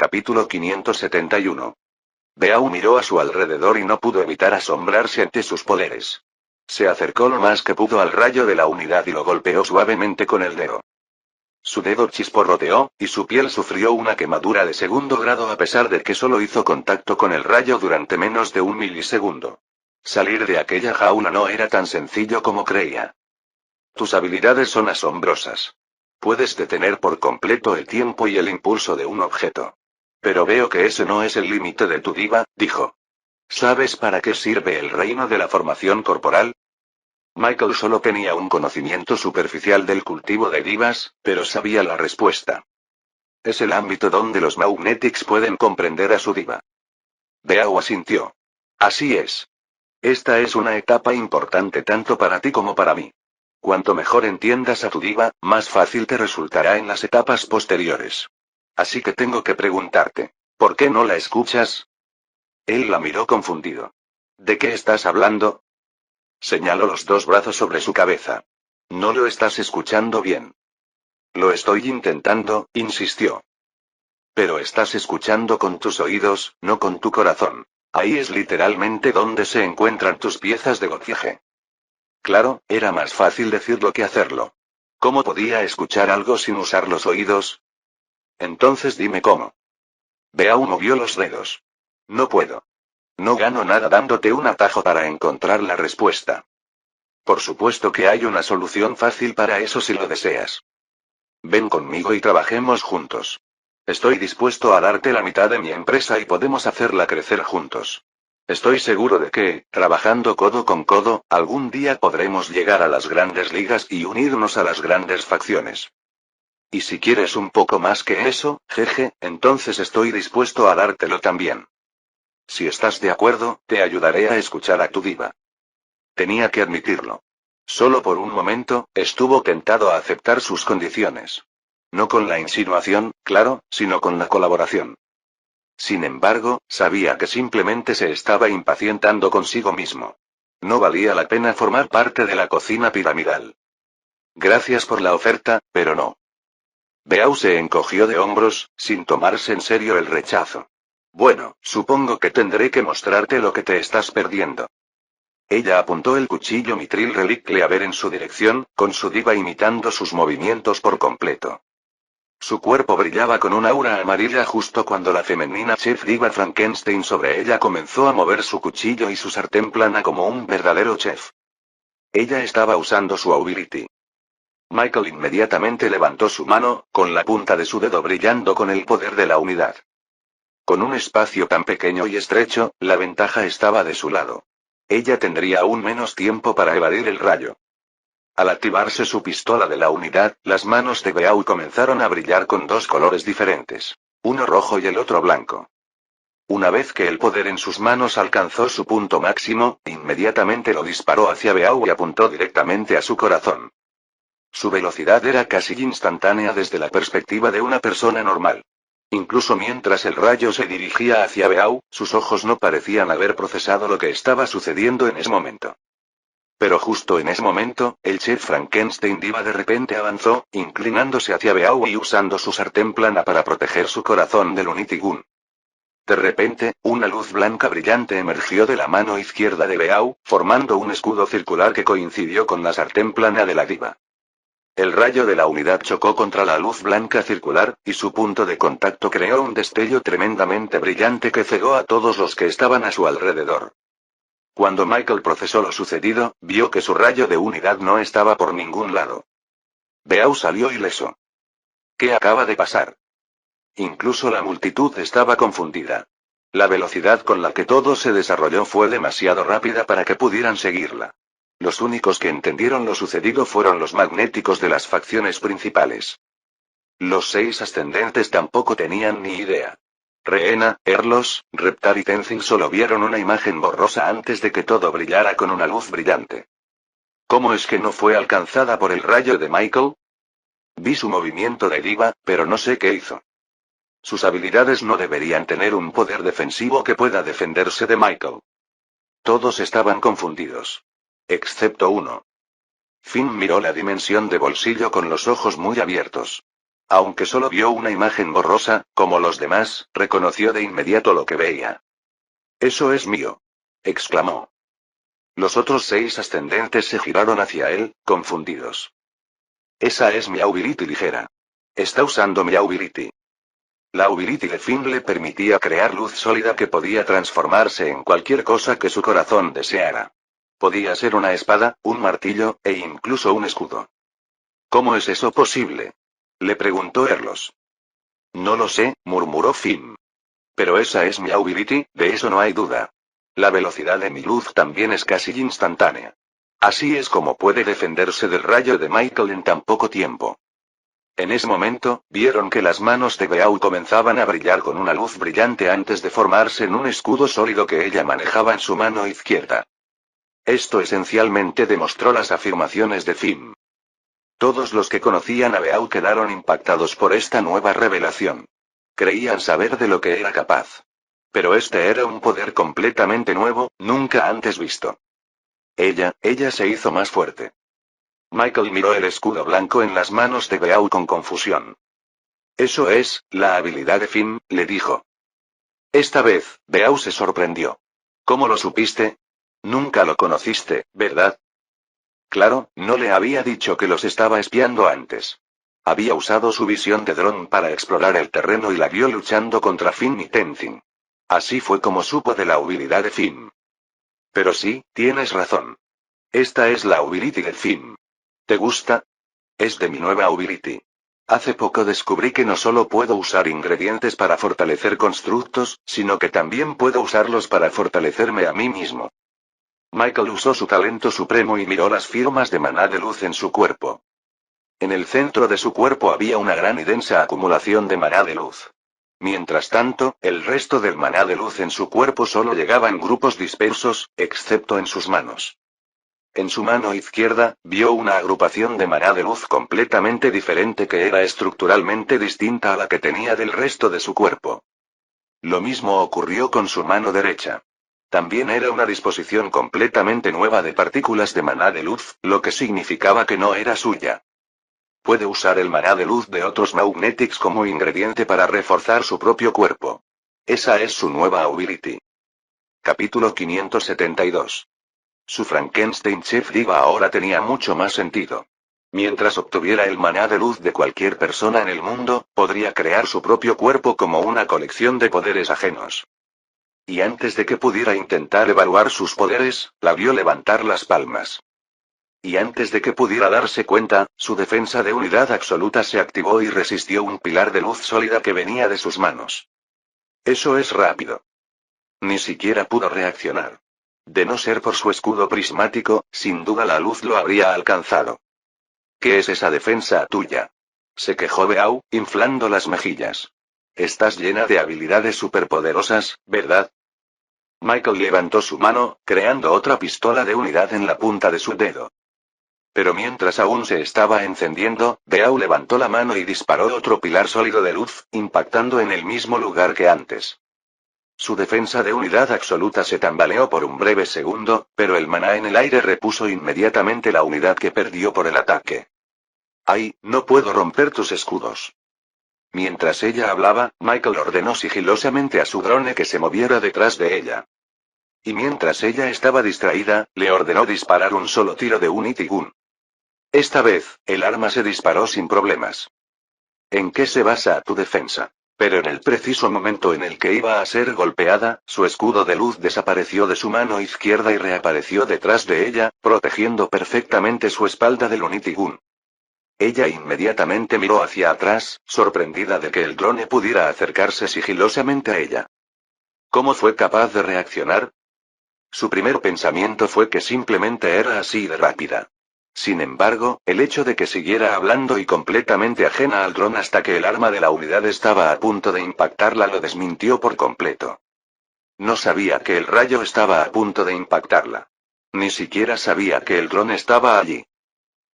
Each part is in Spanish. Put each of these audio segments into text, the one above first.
Capítulo 571. Beau miró a su alrededor y no pudo evitar asombrarse ante sus poderes. Se acercó lo más que pudo al rayo de la unidad y lo golpeó suavemente con el dedo. Su dedo chisporroteó, y su piel sufrió una quemadura de segundo grado a pesar de que solo hizo contacto con el rayo durante menos de un milisegundo. Salir de aquella jaula no era tan sencillo como creía. Tus habilidades son asombrosas. Puedes detener por completo el tiempo y el impulso de un objeto. Pero veo que ese no es el límite de tu diva, dijo. ¿Sabes para qué sirve el reino de la formación corporal? Michael solo tenía un conocimiento superficial del cultivo de divas, pero sabía la respuesta. Es el ámbito donde los Magnetics pueden comprender a su diva. Beau asintió. Así es. Esta es una etapa importante tanto para ti como para mí. Cuanto mejor entiendas a tu diva, más fácil te resultará en las etapas posteriores. Así que tengo que preguntarte, ¿por qué no la escuchas? Él la miró confundido. ¿De qué estás hablando? Señaló los dos brazos sobre su cabeza. No lo estás escuchando bien. Lo estoy intentando, insistió. Pero estás escuchando con tus oídos, no con tu corazón. Ahí es literalmente donde se encuentran tus piezas de gothiage. Claro, era más fácil decirlo que hacerlo. ¿Cómo podía escuchar algo sin usar los oídos? Entonces dime cómo. Beau movió los dedos. No puedo. No gano nada dándote un atajo para encontrar la respuesta. Por supuesto que hay una solución fácil para eso si lo deseas. Ven conmigo y trabajemos juntos. Estoy dispuesto a darte la mitad de mi empresa y podemos hacerla crecer juntos. Estoy seguro de que, trabajando codo con codo, algún día podremos llegar a las grandes ligas y unirnos a las grandes facciones. Y si quieres un poco más que eso, jeje, entonces estoy dispuesto a dártelo también. Si estás de acuerdo, te ayudaré a escuchar a tu diva. Tenía que admitirlo. Solo por un momento, estuvo tentado a aceptar sus condiciones. No con la insinuación, claro, sino con la colaboración. Sin embargo, sabía que simplemente se estaba impacientando consigo mismo. No valía la pena formar parte de la cocina piramidal. Gracias por la oferta, pero no. Beau se encogió de hombros, sin tomarse en serio el rechazo. Bueno, supongo que tendré que mostrarte lo que te estás perdiendo. Ella apuntó el cuchillo mitril relic Cleaver en su dirección, con su diva imitando sus movimientos por completo. Su cuerpo brillaba con un aura amarilla justo cuando la femenina chef diva Frankenstein sobre ella comenzó a mover su cuchillo y su sartén plana como un verdadero chef. Ella estaba usando su ability. Michael inmediatamente levantó su mano, con la punta de su dedo brillando con el poder de la unidad. Con un espacio tan pequeño y estrecho, la ventaja estaba de su lado. Ella tendría aún menos tiempo para evadir el rayo. Al activarse su pistola de la unidad, las manos de Beau comenzaron a brillar con dos colores diferentes. Uno rojo y el otro blanco. Una vez que el poder en sus manos alcanzó su punto máximo, inmediatamente lo disparó hacia Beau y apuntó directamente a su corazón. Su velocidad era casi instantánea desde la perspectiva de una persona normal. Incluso mientras el rayo se dirigía hacia Beau, sus ojos no parecían haber procesado lo que estaba sucediendo en ese momento. Pero justo en ese momento, el chef Frankenstein diva de repente avanzó, inclinándose hacia Beau y usando su sartén plana para proteger su corazón del Unity Gun. De repente, una luz blanca brillante emergió de la mano izquierda de Beau, formando un escudo circular que coincidió con la sartén plana de la diva. El rayo de la unidad chocó contra la luz blanca circular, y su punto de contacto creó un destello tremendamente brillante que cegó a todos los que estaban a su alrededor. Cuando Michael procesó lo sucedido, vio que su rayo de unidad no estaba por ningún lado. Beau salió ileso. ¿Qué acaba de pasar? Incluso la multitud estaba confundida. La velocidad con la que todo se desarrolló fue demasiado rápida para que pudieran seguirla. Los únicos que entendieron lo sucedido fueron los magnéticos de las facciones principales. Los 6 ascendentes tampoco tenían ni idea. Reena, Erlos, Reptar y Tenzin solo vieron una imagen borrosa antes de que todo brillara con una luz brillante. ¿Cómo es que no fue alcanzada por el rayo de Michael? Vi su movimiento de diva, pero no sé qué hizo. Sus habilidades no deberían tener un poder defensivo que pueda defenderse de Michael. Todos estaban confundidos. Excepto uno. Finn miró la dimensión de bolsillo con los ojos muy abiertos. Aunque solo vio una imagen borrosa, como los demás, reconoció de inmediato lo que veía. «Eso es mío», exclamó. Los otros 6 ascendentes se giraron hacia él, confundidos. «Esa es mi ability ligera. Está usando mi ability». La ability de Finn le permitía crear luz sólida que podía transformarse en cualquier cosa que su corazón deseara. Podía ser una espada, un martillo, e incluso un escudo. «¿Cómo es eso posible?», le preguntó Erlos. «No lo sé», murmuró Finn. «Pero esa es mi ability, de eso no hay duda. La velocidad de mi luz también es casi instantánea. Así es como puede defenderse del rayo de Michael en tan poco tiempo». En ese momento, vieron que las manos de Beaur comenzaban a brillar con una luz brillante antes de formarse en un escudo sólido que ella manejaba en su mano izquierda. Esto esencialmente demostró las afirmaciones de Finn. Todos los que conocían a Beaur quedaron impactados por esta nueva revelación. Creían saber de lo que era capaz. Pero este era un poder completamente nuevo, nunca antes visto. Ella se hizo más fuerte. Michael miró el escudo blanco en las manos de Beaur con confusión. «Eso es, la habilidad de Finn», le dijo. Esta vez, Beaur se sorprendió. «¿Cómo lo supiste? Nunca lo conociste, ¿verdad?». Claro, no le había dicho que los estaba espiando antes. Había usado su visión de dron para explorar el terreno y la vio luchando contra Finn y Tenzin. Así fue como supo de la habilidad de Finn. «Pero sí, tienes razón. Esta es la ability de Finn. ¿Te gusta? Es de mi nueva ability. Hace poco descubrí que no solo puedo usar ingredientes para fortalecer constructos, sino que también puedo usarlos para fortalecerme a mí mismo». Michael usó su talento supremo y miró las firmas de maná de luz en su cuerpo. En el centro de su cuerpo había una gran y densa acumulación de maná de luz. Mientras tanto, el resto del maná de luz en su cuerpo solo llegaba en grupos dispersos, excepto en sus manos. En su mano izquierda, vio una agrupación de maná de luz completamente diferente que era estructuralmente distinta a la que tenía del resto de su cuerpo. Lo mismo ocurrió con su mano derecha. También era una disposición completamente nueva de partículas de maná de luz, lo que significaba que no era suya. Puede usar el maná de luz de otros Magnetics como ingrediente para reforzar su propio cuerpo. Esa es su nueva ability. Capítulo 572. Su Frankenstein Chef Diva ahora tenía mucho más sentido. Mientras obtuviera el maná de luz de cualquier persona en el mundo, podría crear su propio cuerpo como una colección de poderes ajenos. Y antes de que pudiera intentar evaluar sus poderes, la vio levantar las palmas. Y antes de que pudiera darse cuenta, su defensa de unidad absoluta se activó y resistió un pilar de luz sólida que venía de sus manos. Eso es rápido. Ni siquiera pudo reaccionar. De no ser por su escudo prismático, sin duda la luz lo habría alcanzado. ¿Qué es esa defensa tuya?, se quejó Beaur, inflando las mejillas. Estás llena de habilidades superpoderosas, ¿verdad? Michael levantó su mano, creando otra pistola de unidad en la punta de su dedo. Pero mientras aún se estaba encendiendo, Beaur levantó la mano y disparó otro pilar sólido de luz, impactando en el mismo lugar que antes. Su defensa de unidad absoluta se tambaleó por un breve segundo, pero el maná en el aire repuso inmediatamente la unidad que perdió por el ataque. «¡Ay, no puedo romper tus escudos!». Mientras ella hablaba, Michael ordenó sigilosamente a su drone que se moviera detrás de ella. Y mientras ella estaba distraída, le ordenó disparar un solo tiro de Unity Gun. Esta vez, el arma se disparó sin problemas. ¿En qué se basa tu defensa? Pero en el preciso momento en el que iba a ser golpeada, su escudo de luz desapareció de su mano izquierda y reapareció detrás de ella, protegiendo perfectamente su espalda del Unity Gun. Ella inmediatamente miró hacia atrás, sorprendida de que el drone pudiera acercarse sigilosamente a ella. ¿Cómo fue capaz de reaccionar? Su primer pensamiento fue que simplemente era así de rápida. Sin embargo, el hecho de que siguiera hablando y completamente ajena al dron hasta que el arma de la unidad estaba a punto de impactarla lo desmintió por completo. No sabía que el rayo estaba a punto de impactarla. Ni siquiera sabía que el dron estaba allí.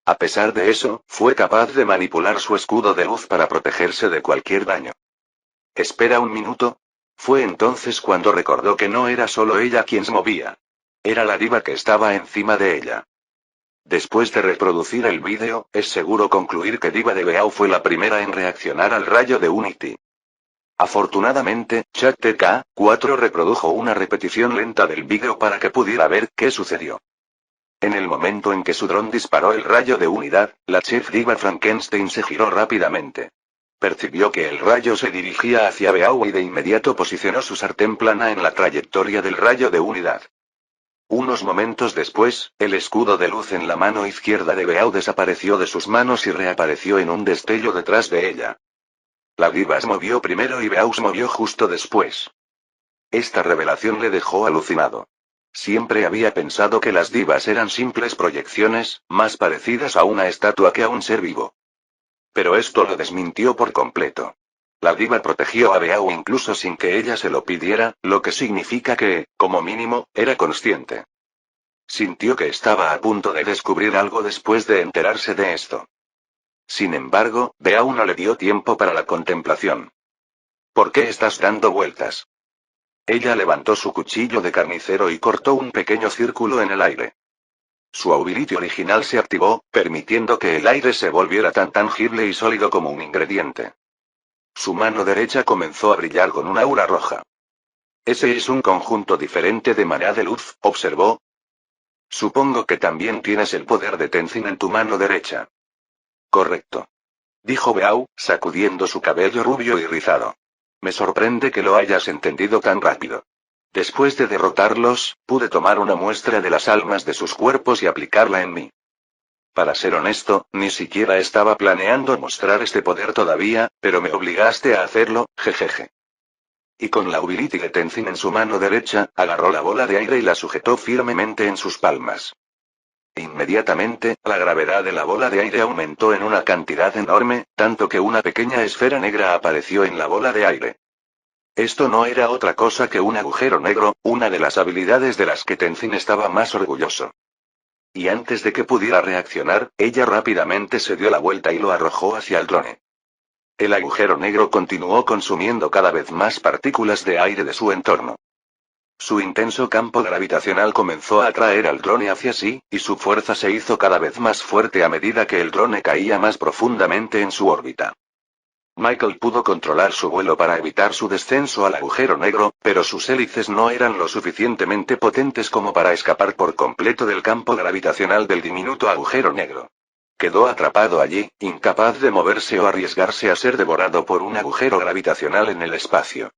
A pesar de eso, fue capaz de manipular su escudo de luz para protegerse de cualquier daño. «Espera un minuto». Fue entonces cuando recordó que no era solo ella quien se movía. Era la diva que estaba encima de ella. Después de reproducir el vídeo, es seguro concluir que Diva de Beau fue la primera en reaccionar al rayo de Unity. Afortunadamente, ChatTK4 reprodujo una repetición lenta del vídeo para que pudiera ver qué sucedió. En el momento en que su dron disparó el rayo de unidad, la chef diva Frankenstein se giró rápidamente. Percibió que el rayo se dirigía hacia Beau y de inmediato posicionó su sartén plana en la trayectoria del rayo de unidad. Unos momentos después, el escudo de luz en la mano izquierda de Beau desapareció de sus manos y reapareció en un destello detrás de ella. La diva se movió primero y Beau se movió justo después. Esta revelación le dejó alucinado. Siempre había pensado que las divas eran simples proyecciones, más parecidas a una estatua que a un ser vivo. Pero esto lo desmintió por completo. La diva protegió a Beau incluso sin que ella se lo pidiera, lo que significa que, como mínimo, era consciente. Sintió que estaba a punto de descubrir algo después de enterarse de esto. Sin embargo, Beau no le dio tiempo para la contemplación. ¿Por qué estás dando vueltas? Ella levantó su cuchillo de carnicero y cortó un pequeño círculo en el aire. Su ability original se activó, permitiendo que el aire se volviera tan tangible y sólido como un ingrediente. Su mano derecha comenzó a brillar con una aura roja. Ese es un conjunto diferente de maná de luz, observó. Supongo que también tienes el poder de Tenzin en tu mano derecha. Correcto. Dijo Beau, sacudiendo su cabello rubio y rizado. Me sorprende que lo hayas entendido tan rápido. Después de derrotarlos, pude tomar una muestra de las almas de sus cuerpos y aplicarla en mí. Para ser honesto, ni siquiera estaba planeando mostrar este poder todavía, pero me obligaste a hacerlo, jejeje. Y con la ability de Tenzin en su mano derecha, agarró la bola de aire y la sujetó firmemente en sus palmas. Inmediatamente, la gravedad de la bola de aire aumentó en una cantidad enorme, tanto que una pequeña esfera negra apareció en la bola de aire. Esto no era otra cosa que un agujero negro, una de las habilidades de las que Tenzin estaba más orgulloso. Y antes de que pudiera reaccionar, ella rápidamente se dio la vuelta y lo arrojó hacia el drone. El agujero negro continuó consumiendo cada vez más partículas de aire de su entorno. Su intenso campo gravitacional comenzó a atraer al drone hacia sí, y su fuerza se hizo cada vez más fuerte a medida que el drone caía más profundamente en su órbita. Michael pudo controlar su vuelo para evitar su descenso al agujero negro, pero sus hélices no eran lo suficientemente potentes como para escapar por completo del campo gravitacional del diminuto agujero negro. Quedó atrapado allí, incapaz de moverse o arriesgarse a ser devorado por un agujero gravitacional en el espacio.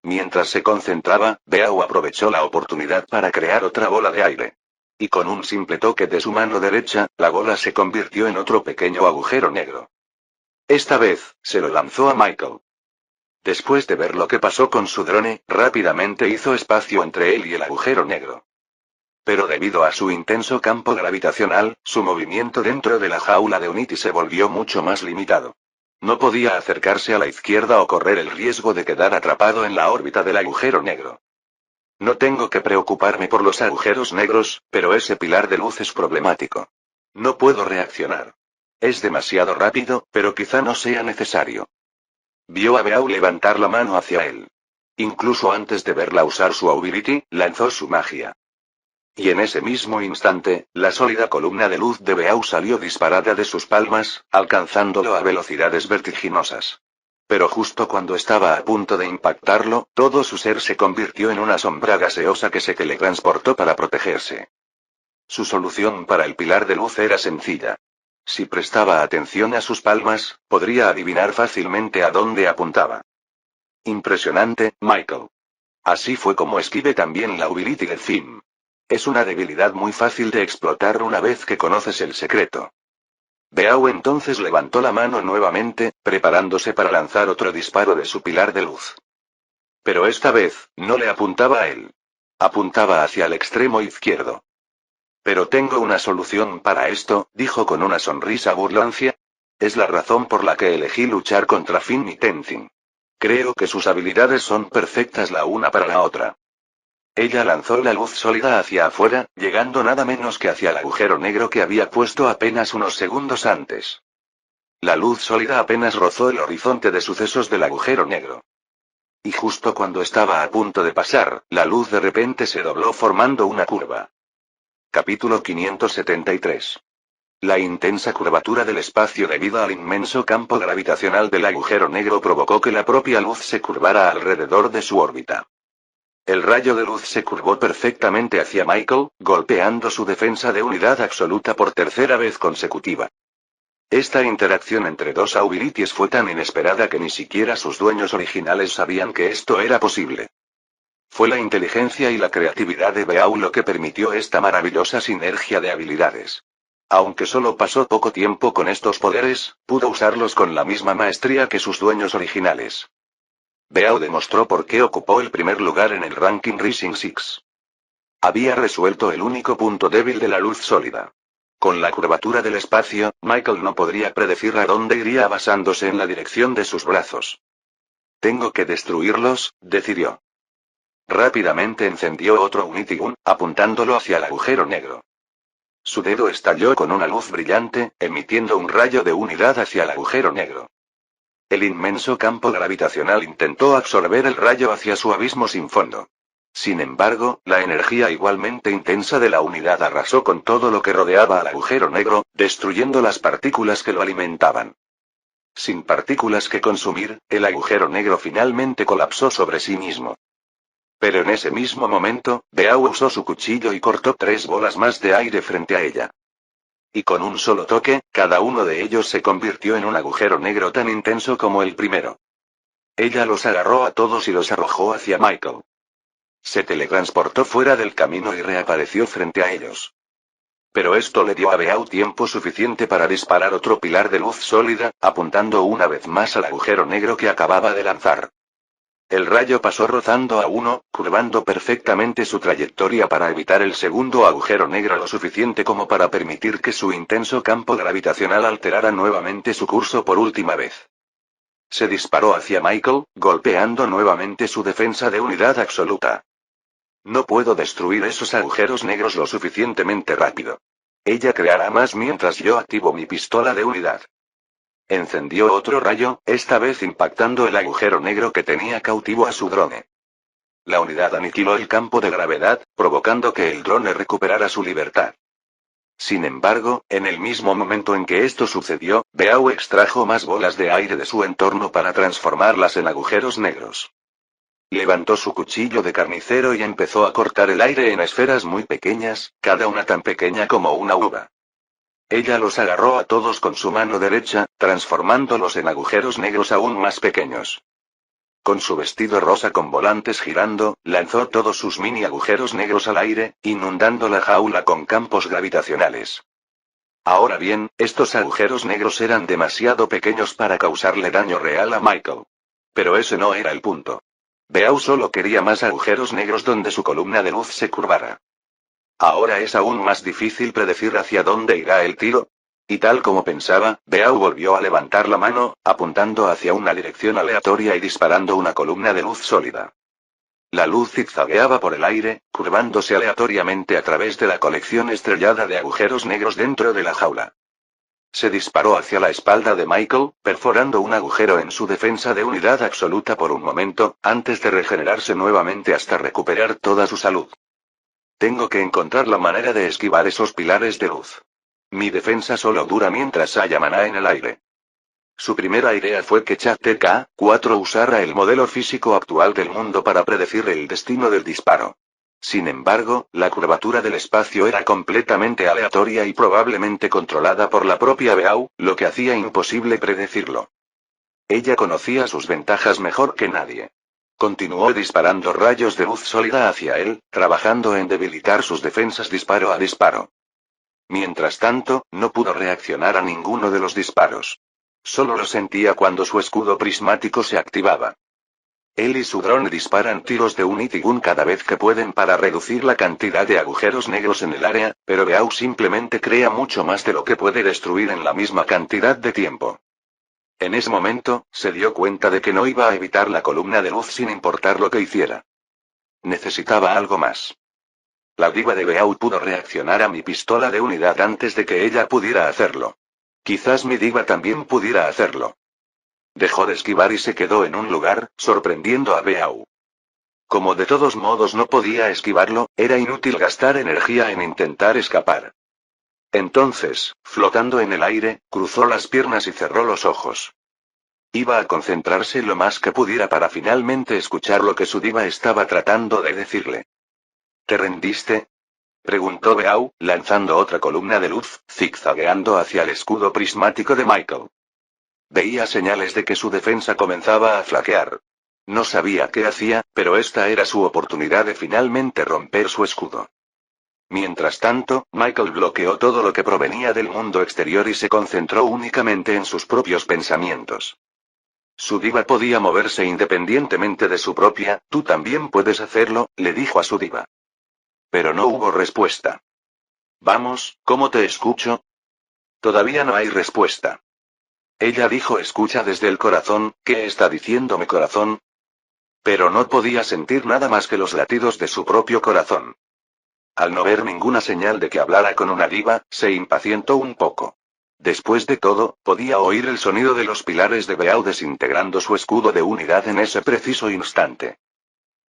Mientras se concentraba, Beau aprovechó la oportunidad para crear otra bola de aire. Y con un simple toque de su mano derecha, la bola se convirtió en otro pequeño agujero negro. Esta vez, se lo lanzó a Michael. Después de ver lo que pasó con su drone, rápidamente hizo espacio entre él y el agujero negro. Pero debido a su intenso campo gravitacional, su movimiento dentro de la jaula de Unity se volvió mucho más limitado. No podía acercarse a la izquierda o correr el riesgo de quedar atrapado en la órbita del agujero negro. No tengo que preocuparme por los agujeros negros, pero ese pilar de luz es problemático. No puedo reaccionar. Es demasiado rápido, pero quizá no sea necesario. Vio a Beau levantar la mano hacia él. Incluso antes de verla usar su ability, lanzó su magia. Y en ese mismo instante, la sólida columna de luz de Beau salió disparada de sus palmas, alcanzándolo a velocidades vertiginosas. Pero justo cuando estaba a punto de impactarlo, todo su ser se convirtió en una sombra gaseosa que se teletransportó para protegerse. Su solución para el pilar de luz era sencilla. Si prestaba atención a sus palmas, podría adivinar fácilmente a dónde apuntaba. Impresionante, Michael. Así fue como esquive también la ability de Finn. Es una debilidad muy fácil de explotar una vez que conoces el secreto. Beau entonces levantó la mano nuevamente, preparándose para lanzar otro disparo de su pilar de luz. Pero esta vez, no le apuntaba a él. Apuntaba hacia el extremo izquierdo. Pero tengo una solución para esto, dijo con una sonrisa burlancia. Es la razón por la que elegí luchar contra Finn y Tenzin. Creo que sus habilidades son perfectas la una para la otra. Ella lanzó la luz sólida hacia afuera, llegando nada menos que hacia el agujero negro que había puesto apenas unos segundos antes. La luz sólida apenas rozó el horizonte de sucesos del agujero negro. Y justo cuando estaba a punto de pasar, la luz de repente se dobló formando una curva. Capítulo 573. La intensa curvatura del espacio debido al inmenso campo gravitacional del agujero negro provocó que la propia luz se curvara alrededor de su órbita. El rayo de luz se curvó perfectamente hacia Michael, golpeando su defensa de unidad absoluta por tercera vez consecutiva. Esta interacción entre dos abilities fue tan inesperada que ni siquiera sus dueños originales sabían que esto era posible. Fue la inteligencia y la creatividad de Beau lo que permitió esta maravillosa sinergia de habilidades. Aunque solo pasó poco tiempo con estos poderes, pudo usarlos con la misma maestría que sus dueños originales. Beau demostró por qué ocupó el primer lugar en el ranking Rising Six. Había resuelto el único punto débil de la luz sólida. Con la curvatura del espacio, Michael no podría predecir a dónde iría basándose en la dirección de sus brazos. Tengo que destruirlos, decidió. Rápidamente encendió otro Unity Gun, apuntándolo hacia el agujero negro. Su dedo estalló con una luz brillante, emitiendo un rayo de unidad hacia el agujero negro. El inmenso campo gravitacional intentó absorber el rayo hacia su abismo sin fondo. Sin embargo, la energía igualmente intensa de la unidad arrasó con todo lo que rodeaba al agujero negro, destruyendo las partículas que lo alimentaban. Sin partículas que consumir, el agujero negro finalmente colapsó sobre sí mismo. Pero en ese mismo momento, Beau usó su cuchillo y cortó 3 bolas más de aire frente a ella. Y con un solo toque, cada uno de ellos se convirtió en un agujero negro tan intenso como el primero. Ella los agarró a todos y los arrojó hacia Michael. Se teletransportó fuera del camino y reapareció frente a ellos. Pero esto le dio a Beau tiempo suficiente para disparar otro pilar de luz sólida, apuntando una vez más al agujero negro que acababa de lanzar. El rayo pasó rozando a uno, curvando perfectamente su trayectoria para evitar el segundo agujero negro lo suficiente como para permitir que su intenso campo gravitacional alterara nuevamente su curso por última vez. Se disparó hacia Michael, golpeando nuevamente su defensa de unidad absoluta. No puedo destruir esos agujeros negros lo suficientemente rápido. Ella creará más mientras yo activo mi pistola de unidad. Encendió otro rayo, esta vez impactando el agujero negro que tenía cautivo a su drone. La unidad aniquiló el campo de gravedad, provocando que el drone recuperara su libertad. Sin embargo, en el mismo momento en que esto sucedió, Beau extrajo más bolas de aire de su entorno para transformarlas en agujeros negros. Levantó su cuchillo de carnicero y empezó a cortar el aire en esferas muy pequeñas, cada una tan pequeña como una uva. Ella los agarró a todos con su mano derecha, transformándolos en agujeros negros aún más pequeños. Con su vestido rosa con volantes girando, lanzó todos sus mini agujeros negros al aire, inundando la jaula con campos gravitacionales. Ahora bien, estos agujeros negros eran demasiado pequeños para causarle daño real a Michael. Pero ese no era el punto. Beau solo quería más agujeros negros donde su columna de luz se curvara. Ahora es aún más difícil predecir hacia dónde irá el tiro. Y tal como pensaba, Beau volvió a levantar la mano, apuntando hacia una dirección aleatoria y disparando una columna de luz sólida. La luz zigzagueaba por el aire, curvándose aleatoriamente a través de la colección estrellada de agujeros negros dentro de la jaula. Se disparó hacia la espalda de Michael, perforando un agujero en su defensa de unidad absoluta por un momento, antes de regenerarse nuevamente hasta recuperar toda su salud. Tengo que encontrar la manera de esquivar esos pilares de luz. Mi defensa solo dura mientras haya maná en el aire. Su primera idea fue que ChatTK-4 usara el modelo físico actual del mundo para predecir el destino del disparo. Sin embargo, la curvatura del espacio era completamente aleatoria y probablemente controlada por la propia Beau, lo que hacía imposible predecirlo. Ella conocía sus ventajas mejor que nadie. Continuó disparando rayos de luz sólida hacia él, trabajando en debilitar sus defensas disparo a disparo. Mientras tanto, no pudo reaccionar a ninguno de los disparos. Solo lo sentía cuando su escudo prismático se activaba. Él y su dron disparan tiros de Unity Gun cada vez que pueden para reducir la cantidad de agujeros negros en el área, pero Beau simplemente crea mucho más de lo que puede destruir en la misma cantidad de tiempo. En ese momento, se dio cuenta de que no iba a evitar la columna de luz sin importar lo que hiciera. Necesitaba algo más. La diva de Beau pudo reaccionar a mi pistola de unidad antes de que ella pudiera hacerlo. Quizás mi diva también pudiera hacerlo. Dejó de esquivar y se quedó en un lugar, sorprendiendo a Beau. Como de todos modos no podía esquivarlo, era inútil gastar energía en intentar escapar. Entonces, flotando en el aire, cruzó las piernas y cerró los ojos. Iba a concentrarse lo más que pudiera para finalmente escuchar lo que su diva estaba tratando de decirle. ¿Te rendiste?, preguntó Beau, lanzando otra columna de luz, zigzagueando hacia el escudo prismático de Michael. Veía señales de que su defensa comenzaba a flaquear. No sabía qué hacía, pero esta era su oportunidad de finalmente romper su escudo. Mientras tanto, Michael bloqueó todo lo que provenía del mundo exterior y se concentró únicamente en sus propios pensamientos. Su diva podía moverse independientemente de su propia. Tú también puedes hacerlo, le dijo a su diva. Pero no hubo respuesta. Vamos, ¿cómo te escucho? Todavía no hay respuesta. Ella dijo escucha desde el corazón. ¿Qué está diciendo mi corazón? Pero no podía sentir nada más que los latidos de su propio corazón. Al no ver ninguna señal de que hablara con una diva, se impacientó un poco. Después de todo, podía oír el sonido de los pilares de Beau desintegrando su escudo de unidad en ese preciso instante.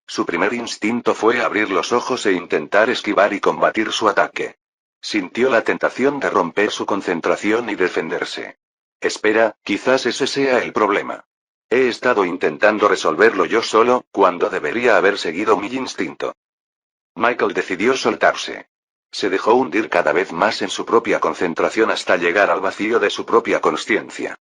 Su primer instinto fue abrir los ojos e intentar esquivar y combatir su ataque. Sintió la tentación de romper su concentración y defenderse. Espera, quizás ese sea el problema. He estado intentando resolverlo yo solo, cuando debería haber seguido mi instinto. Michael decidió soltarse. Se dejó hundir cada vez más en su propia concentración hasta llegar al vacío de su propia consciencia.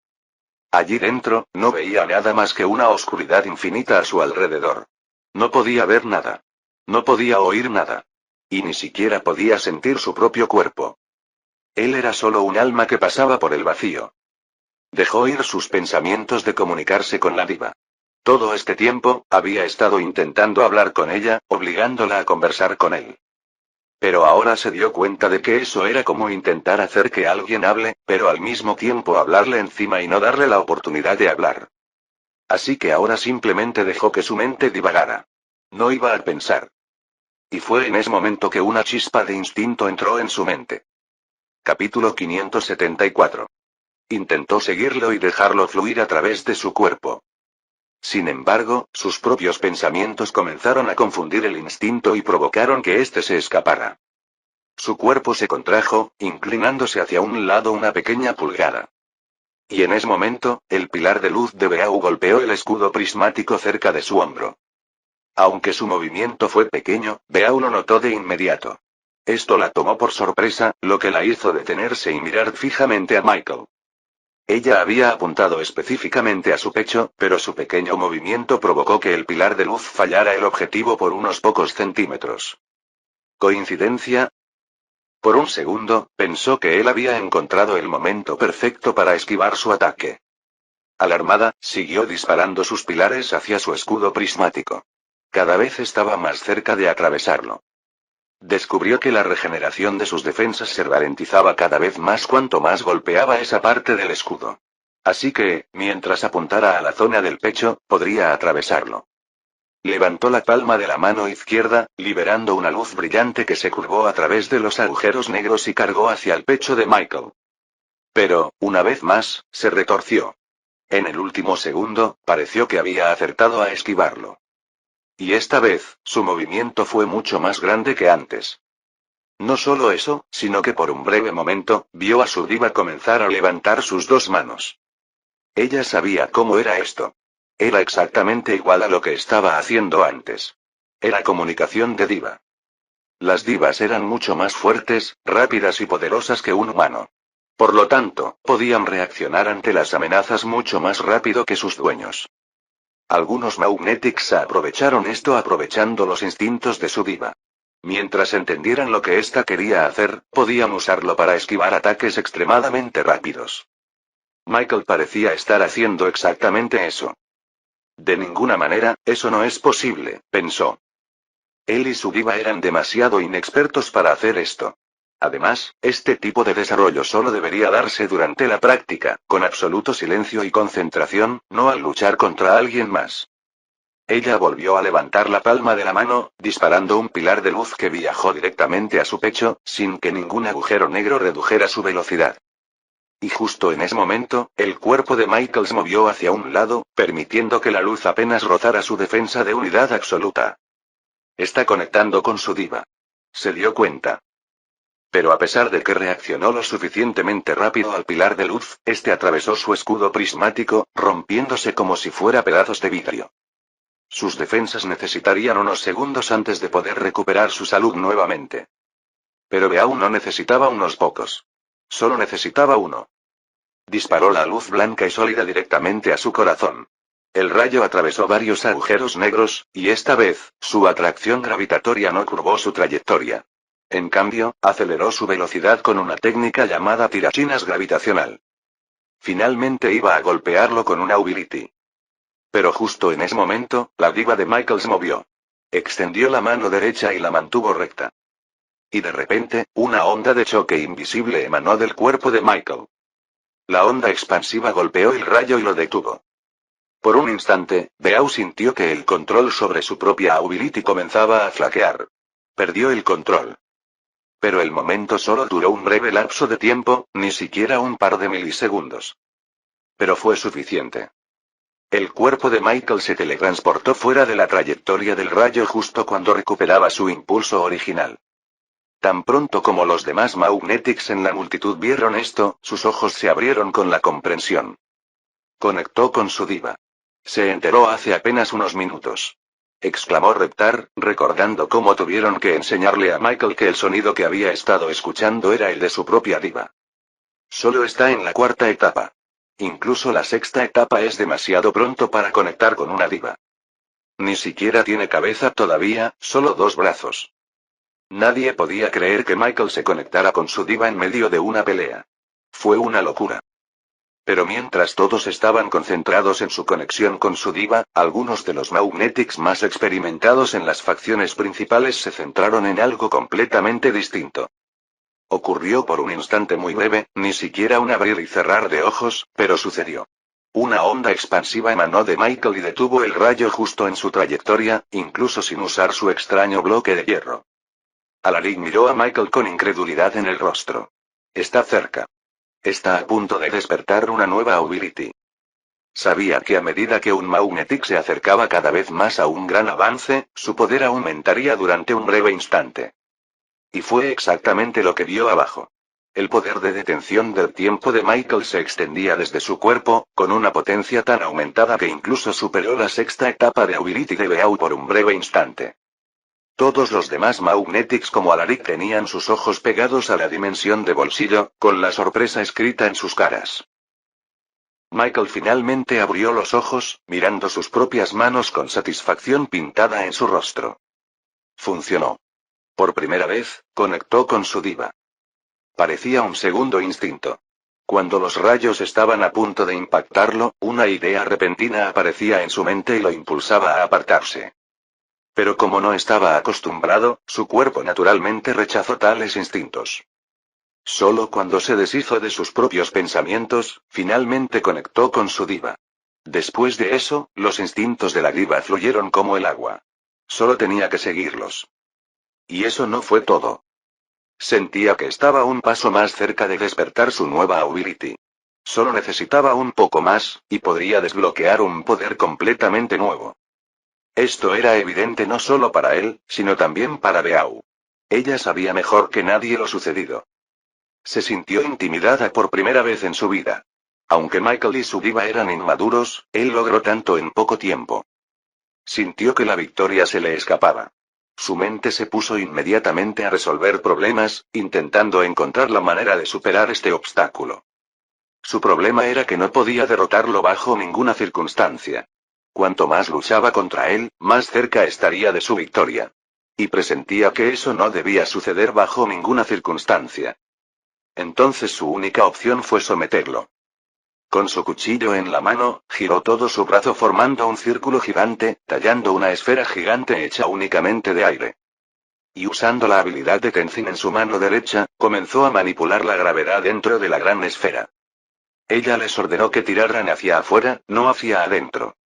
Allí dentro, no veía nada más que una oscuridad infinita a su alrededor. No podía ver nada. No podía oír nada. Y ni siquiera podía sentir su propio cuerpo. Él era solo un alma que pasaba por el vacío. Dejó ir sus pensamientos de comunicarse con la diva. Todo este tiempo, había estado intentando hablar con ella, obligándola a conversar con él. Pero ahora se dio cuenta de que eso era como intentar hacer que alguien hable, pero al mismo tiempo hablarle encima y no darle la oportunidad de hablar. Así que ahora simplemente dejó que su mente divagara. No iba a pensar. Y fue en ese momento que una chispa de instinto entró en su mente. Capítulo 574. Intentó seguirlo y dejarlo fluir a través de su cuerpo. Sin embargo, sus propios pensamientos comenzaron a confundir el instinto y provocaron que éste se escapara. Su cuerpo se contrajo, inclinándose hacia un lado una pequeña pulgada. Y en ese momento, el pilar de luz de Beau golpeó el escudo prismático cerca de su hombro. Aunque su movimiento fue pequeño, Beau lo notó de inmediato. Esto la tomó por sorpresa, lo que la hizo detenerse y mirar fijamente a Michael. Ella había apuntado específicamente a su pecho, pero su pequeño movimiento provocó que el pilar de luz fallara el objetivo por unos pocos centímetros. ¿Coincidencia? Por un segundo, pensó que él había encontrado el momento perfecto para esquivar su ataque. Alarmada, siguió disparando sus pilares hacia su escudo prismático. Cada vez estaba más cerca de atravesarlo. Descubrió que la regeneración de sus defensas se ralentizaba cada vez más cuanto más golpeaba esa parte del escudo. Así que, mientras apuntara a la zona del pecho, podría atravesarlo. Levantó la palma de la mano izquierda, liberando una luz brillante que se curvó a través de los agujeros negros y cargó hacia el pecho de Michael. Pero, una vez más, se retorció. En el último segundo, pareció que había acertado a esquivarlo. Y esta vez, su movimiento fue mucho más grande que antes. No solo eso, sino que por un breve momento, vio a su diva comenzar a levantar sus dos manos. Ella sabía cómo era esto. Era exactamente igual a lo que estaba haciendo antes. Era comunicación de diva. Las divas eran mucho más fuertes, rápidas y poderosas que un humano. Por lo tanto, podían reaccionar ante las amenazas mucho más rápido que sus dueños. Algunos Magnetics aprovecharon esto aprovechando los instintos de su diva. Mientras entendieran lo que ésta quería hacer, podían usarlo para esquivar ataques extremadamente rápidos. Michael parecía estar haciendo exactamente eso. De ninguna manera, eso no es posible, pensó. Él y su diva eran demasiado inexpertos para hacer esto. Además, este tipo de desarrollo solo debería darse durante la práctica, con absoluto silencio y concentración, no al luchar contra alguien más. Ella volvió a levantar la palma de la mano, disparando un pilar de luz que viajó directamente a su pecho, sin que ningún agujero negro redujera su velocidad. Y justo en ese momento, el cuerpo de Michael se movió hacia un lado, permitiendo que la luz apenas rozara su defensa de unidad absoluta. Está conectando con su diva. Se dio cuenta. Pero a pesar de que reaccionó lo suficientemente rápido al pilar de luz, este atravesó su escudo prismático, rompiéndose como si fuera pedazos de vidrio. Sus defensas necesitarían unos segundos antes de poder recuperar su salud nuevamente. Pero Beau no necesitaba unos pocos. Solo necesitaba uno. Disparó la luz blanca y sólida directamente a su corazón. El rayo atravesó varios agujeros negros, y esta vez, su atracción gravitatoria no curvó su trayectoria. En cambio, aceleró su velocidad con una técnica llamada tirachinas gravitacional. Finalmente iba a golpearlo con una ability. Pero justo en ese momento, la diva de Michael se movió. Extendió la mano derecha y la mantuvo recta. Y de repente, una onda de choque invisible emanó del cuerpo de Michael. La onda expansiva golpeó el rayo y lo detuvo. Por un instante, Beau sintió que el control sobre su propia ability comenzaba a flaquear. Perdió el control. Pero el momento solo duró un breve lapso de tiempo, ni siquiera un par de milisegundos. Pero fue suficiente. El cuerpo de Michael se teletransportó fuera de la trayectoria del rayo justo cuando recuperaba su impulso original. Tan pronto como los demás Magnetics en la multitud vieron esto, sus ojos se abrieron con la comprensión. Conectó con su diva. Se enteró hace apenas unos minutos. Exclamó Reptar, recordando cómo tuvieron que enseñarle a Michael que el sonido que había estado escuchando era el de su propia diva. Solo está en la cuarta etapa. Incluso la sexta etapa es demasiado pronto para conectar con una diva. Ni siquiera tiene cabeza todavía, solo dos brazos. Nadie podía creer que Michael se conectara con su diva en medio de una pelea. Fue una locura. Pero mientras todos estaban concentrados en su conexión con su diva, algunos de los Magnetics más experimentados en las facciones principales se centraron en algo completamente distinto. Ocurrió por un instante muy breve, ni siquiera un abrir y cerrar de ojos, pero sucedió. Una onda expansiva emanó de Michael y detuvo el rayo justo en su trayectoria, incluso sin usar su extraño bloque de hierro. Alaric miró a Michael con incredulidad en el rostro. Está cerca. Está a punto de despertar una nueva ability. Sabía que a medida que un Magnetic se acercaba cada vez más a un gran avance, su poder aumentaría durante un breve instante. Y fue exactamente lo que vio abajo. El poder de detención del tiempo de Michael se extendía desde su cuerpo, con una potencia tan aumentada que incluso superó la sexta etapa de ability de Beau por un breve instante. Todos los demás Magnetics como Alaric tenían sus ojos pegados a la dimensión de bolsillo, con la sorpresa escrita en sus caras. Michael finalmente abrió los ojos, mirando sus propias manos con satisfacción pintada en su rostro. Funcionó. Por primera vez, conectó con su diva. Parecía un segundo instinto. Cuando los rayos estaban a punto de impactarlo, una idea repentina aparecía en su mente y lo impulsaba a apartarse. Pero como no estaba acostumbrado, su cuerpo naturalmente rechazó tales instintos. Solo cuando se deshizo de sus propios pensamientos, finalmente conectó con su diva. Después de eso, los instintos de la diva fluyeron como el agua. Solo tenía que seguirlos. Y eso no fue todo. Sentía que estaba un paso más cerca de despertar su nueva ability. Solo necesitaba un poco más, y podría desbloquear un poder completamente nuevo. Esto era evidente no solo para él, sino también para Beau. Ella sabía mejor que nadie lo sucedido. Se sintió intimidada por primera vez en su vida. Aunque Michael y su diva eran inmaduros, él logró tanto en poco tiempo. Sintió que la victoria se le escapaba. Su mente se puso inmediatamente a resolver problemas, intentando encontrar la manera de superar este obstáculo. Su problema era que no podía derrotarlo bajo ninguna circunstancia. Cuanto más luchaba contra él, más cerca estaría de su victoria. Y presentía que eso no debía suceder bajo ninguna circunstancia. Entonces su única opción fue someterlo. Con su cuchillo en la mano, giró todo su brazo formando un círculo gigante, tallando una esfera gigante hecha únicamente de aire. Y usando la habilidad de Tenzin en su mano derecha, comenzó a manipular la gravedad dentro de la gran esfera. Ella les ordenó que tiraran hacia afuera, no hacia adentro.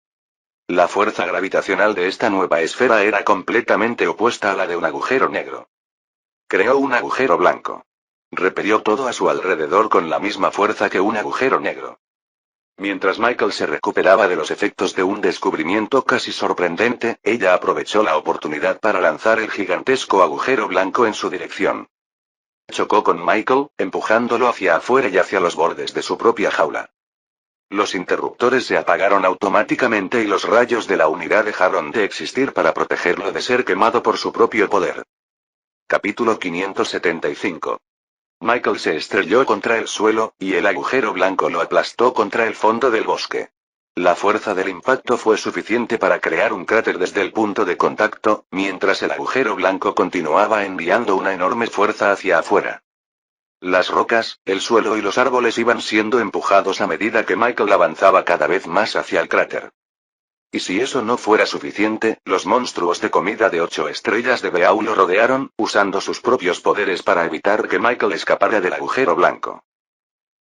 La fuerza gravitacional de esta nueva esfera era completamente opuesta a la de un agujero negro. Creó un agujero blanco. Repelió todo a su alrededor con la misma fuerza que un agujero negro. Mientras Michael se recuperaba de los efectos de un descubrimiento casi sorprendente, ella aprovechó la oportunidad para lanzar el gigantesco agujero blanco en su dirección. Chocó con Michael, empujándolo hacia afuera y hacia los bordes de su propia jaula. Los interruptores se apagaron automáticamente y los rayos de la unidad dejaron de existir para protegerlo de ser quemado por su propio poder. Capítulo 575. Michael se estrelló contra el suelo, y el agujero blanco lo aplastó contra el fondo del bosque. La fuerza del impacto fue suficiente para crear un cráter desde el punto de contacto, mientras el agujero blanco continuaba enviando una enorme fuerza hacia afuera. Las rocas, el suelo y los árboles iban siendo empujados a medida que Michael avanzaba cada vez más hacia el cráter. Y si eso no fuera suficiente, los monstruos de comida de 8 estrellas de Beau lo rodearon, usando sus propios poderes para evitar que Michael escapara del agujero blanco.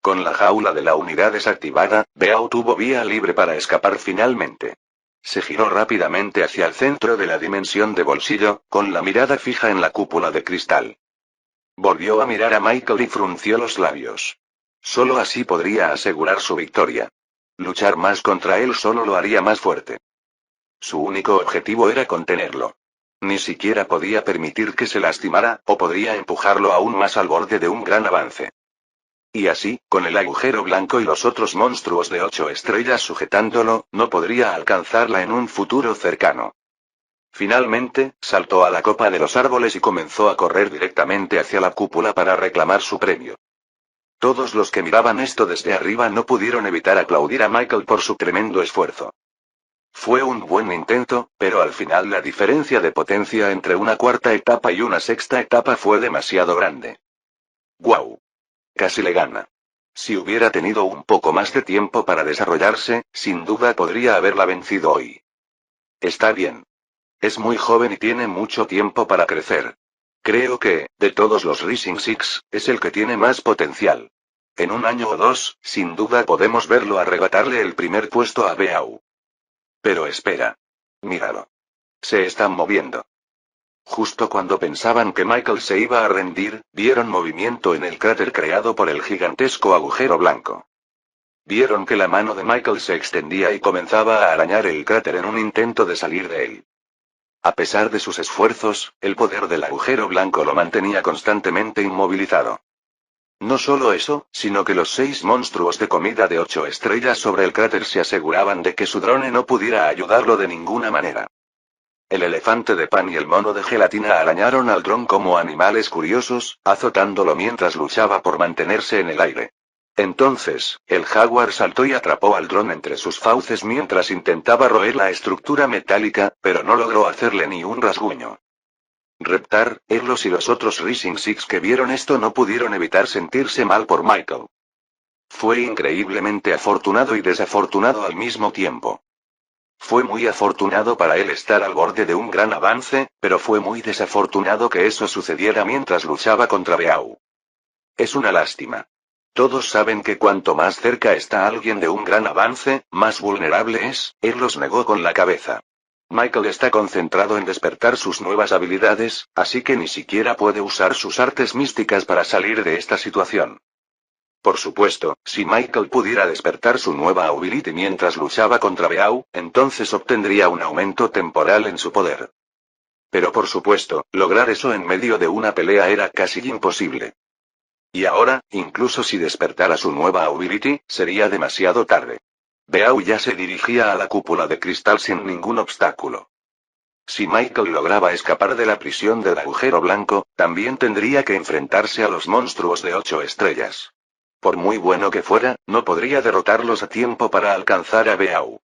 Con la jaula de la unidad desactivada, Beau tuvo vía libre para escapar finalmente. Se giró rápidamente hacia el centro de la dimensión de bolsillo, con la mirada fija en la cúpula de cristal. Volvió a mirar a Michael y frunció los labios. Solo así podría asegurar su victoria. Luchar más contra él solo lo haría más fuerte. Su único objetivo era contenerlo. Ni siquiera podía permitir que se lastimara, o podría empujarlo aún más al borde de un gran avance. Y así, con el agujero blanco y los otros monstruos de 8 estrellas sujetándolo, no podría alcanzarla en un futuro cercano. Finalmente, saltó a la copa de los árboles y comenzó a correr directamente hacia la cúpula para reclamar su premio. Todos los que miraban esto desde arriba no pudieron evitar aplaudir a Michael por su tremendo esfuerzo. Fue un buen intento, pero al final la diferencia de potencia entre una cuarta etapa y una sexta etapa fue demasiado grande. ¡Guau! Casi le gana. Si hubiera tenido un poco más de tiempo para desarrollarse, sin duda podría haberla vencido hoy. Está bien. Es muy joven y tiene mucho tiempo para crecer. Creo que, de todos los Rising Six, es el que tiene más potencial. En un año o dos, sin duda podemos verlo arrebatarle el primer puesto a Beau. Pero espera. Míralo. Se están moviendo. Justo cuando pensaban que Michael se iba a rendir, vieron movimiento en el cráter creado por el gigantesco agujero blanco. Vieron que la mano de Michael se extendía y comenzaba a arañar el cráter en un intento de salir de él. A pesar de sus esfuerzos, el poder del agujero blanco lo mantenía constantemente inmovilizado. No solo eso, sino que los 6 monstruos de comida de 8 estrellas sobre el cráter se aseguraban de que su drone no pudiera ayudarlo de ninguna manera. El elefante de pan y el mono de gelatina arañaron al dron como animales curiosos, azotándolo mientras luchaba por mantenerse en el aire. Entonces, el jaguar saltó y atrapó al dron entre sus fauces mientras intentaba roer la estructura metálica, pero no logró hacerle ni un rasguño. Reptar, Erlos y los otros Rising Six que vieron esto no pudieron evitar sentirse mal por Michael. Fue increíblemente afortunado y desafortunado al mismo tiempo. Fue muy afortunado para él estar al borde de un gran avance, pero fue muy desafortunado que eso sucediera mientras luchaba contra Beau. Es una lástima. Todos saben que cuanto más cerca está alguien de un gran avance, más vulnerable es, Erlos negó con la cabeza. Michael está concentrado en despertar sus nuevas habilidades, así que ni siquiera puede usar sus artes místicas para salir de esta situación. Por supuesto, si Michael pudiera despertar su nueva ability mientras luchaba contra Beau, entonces obtendría un aumento temporal en su poder. Pero por supuesto, lograr eso en medio de una pelea era casi imposible. Y ahora, incluso si despertara su nueva ability, sería demasiado tarde. Beau ya se dirigía a la cúpula de cristal sin ningún obstáculo. Si Michael lograba escapar de la prisión del agujero blanco, también tendría que enfrentarse a los monstruos de 8 estrellas. Por muy bueno que fuera, no podría derrotarlos a tiempo para alcanzar a Beau.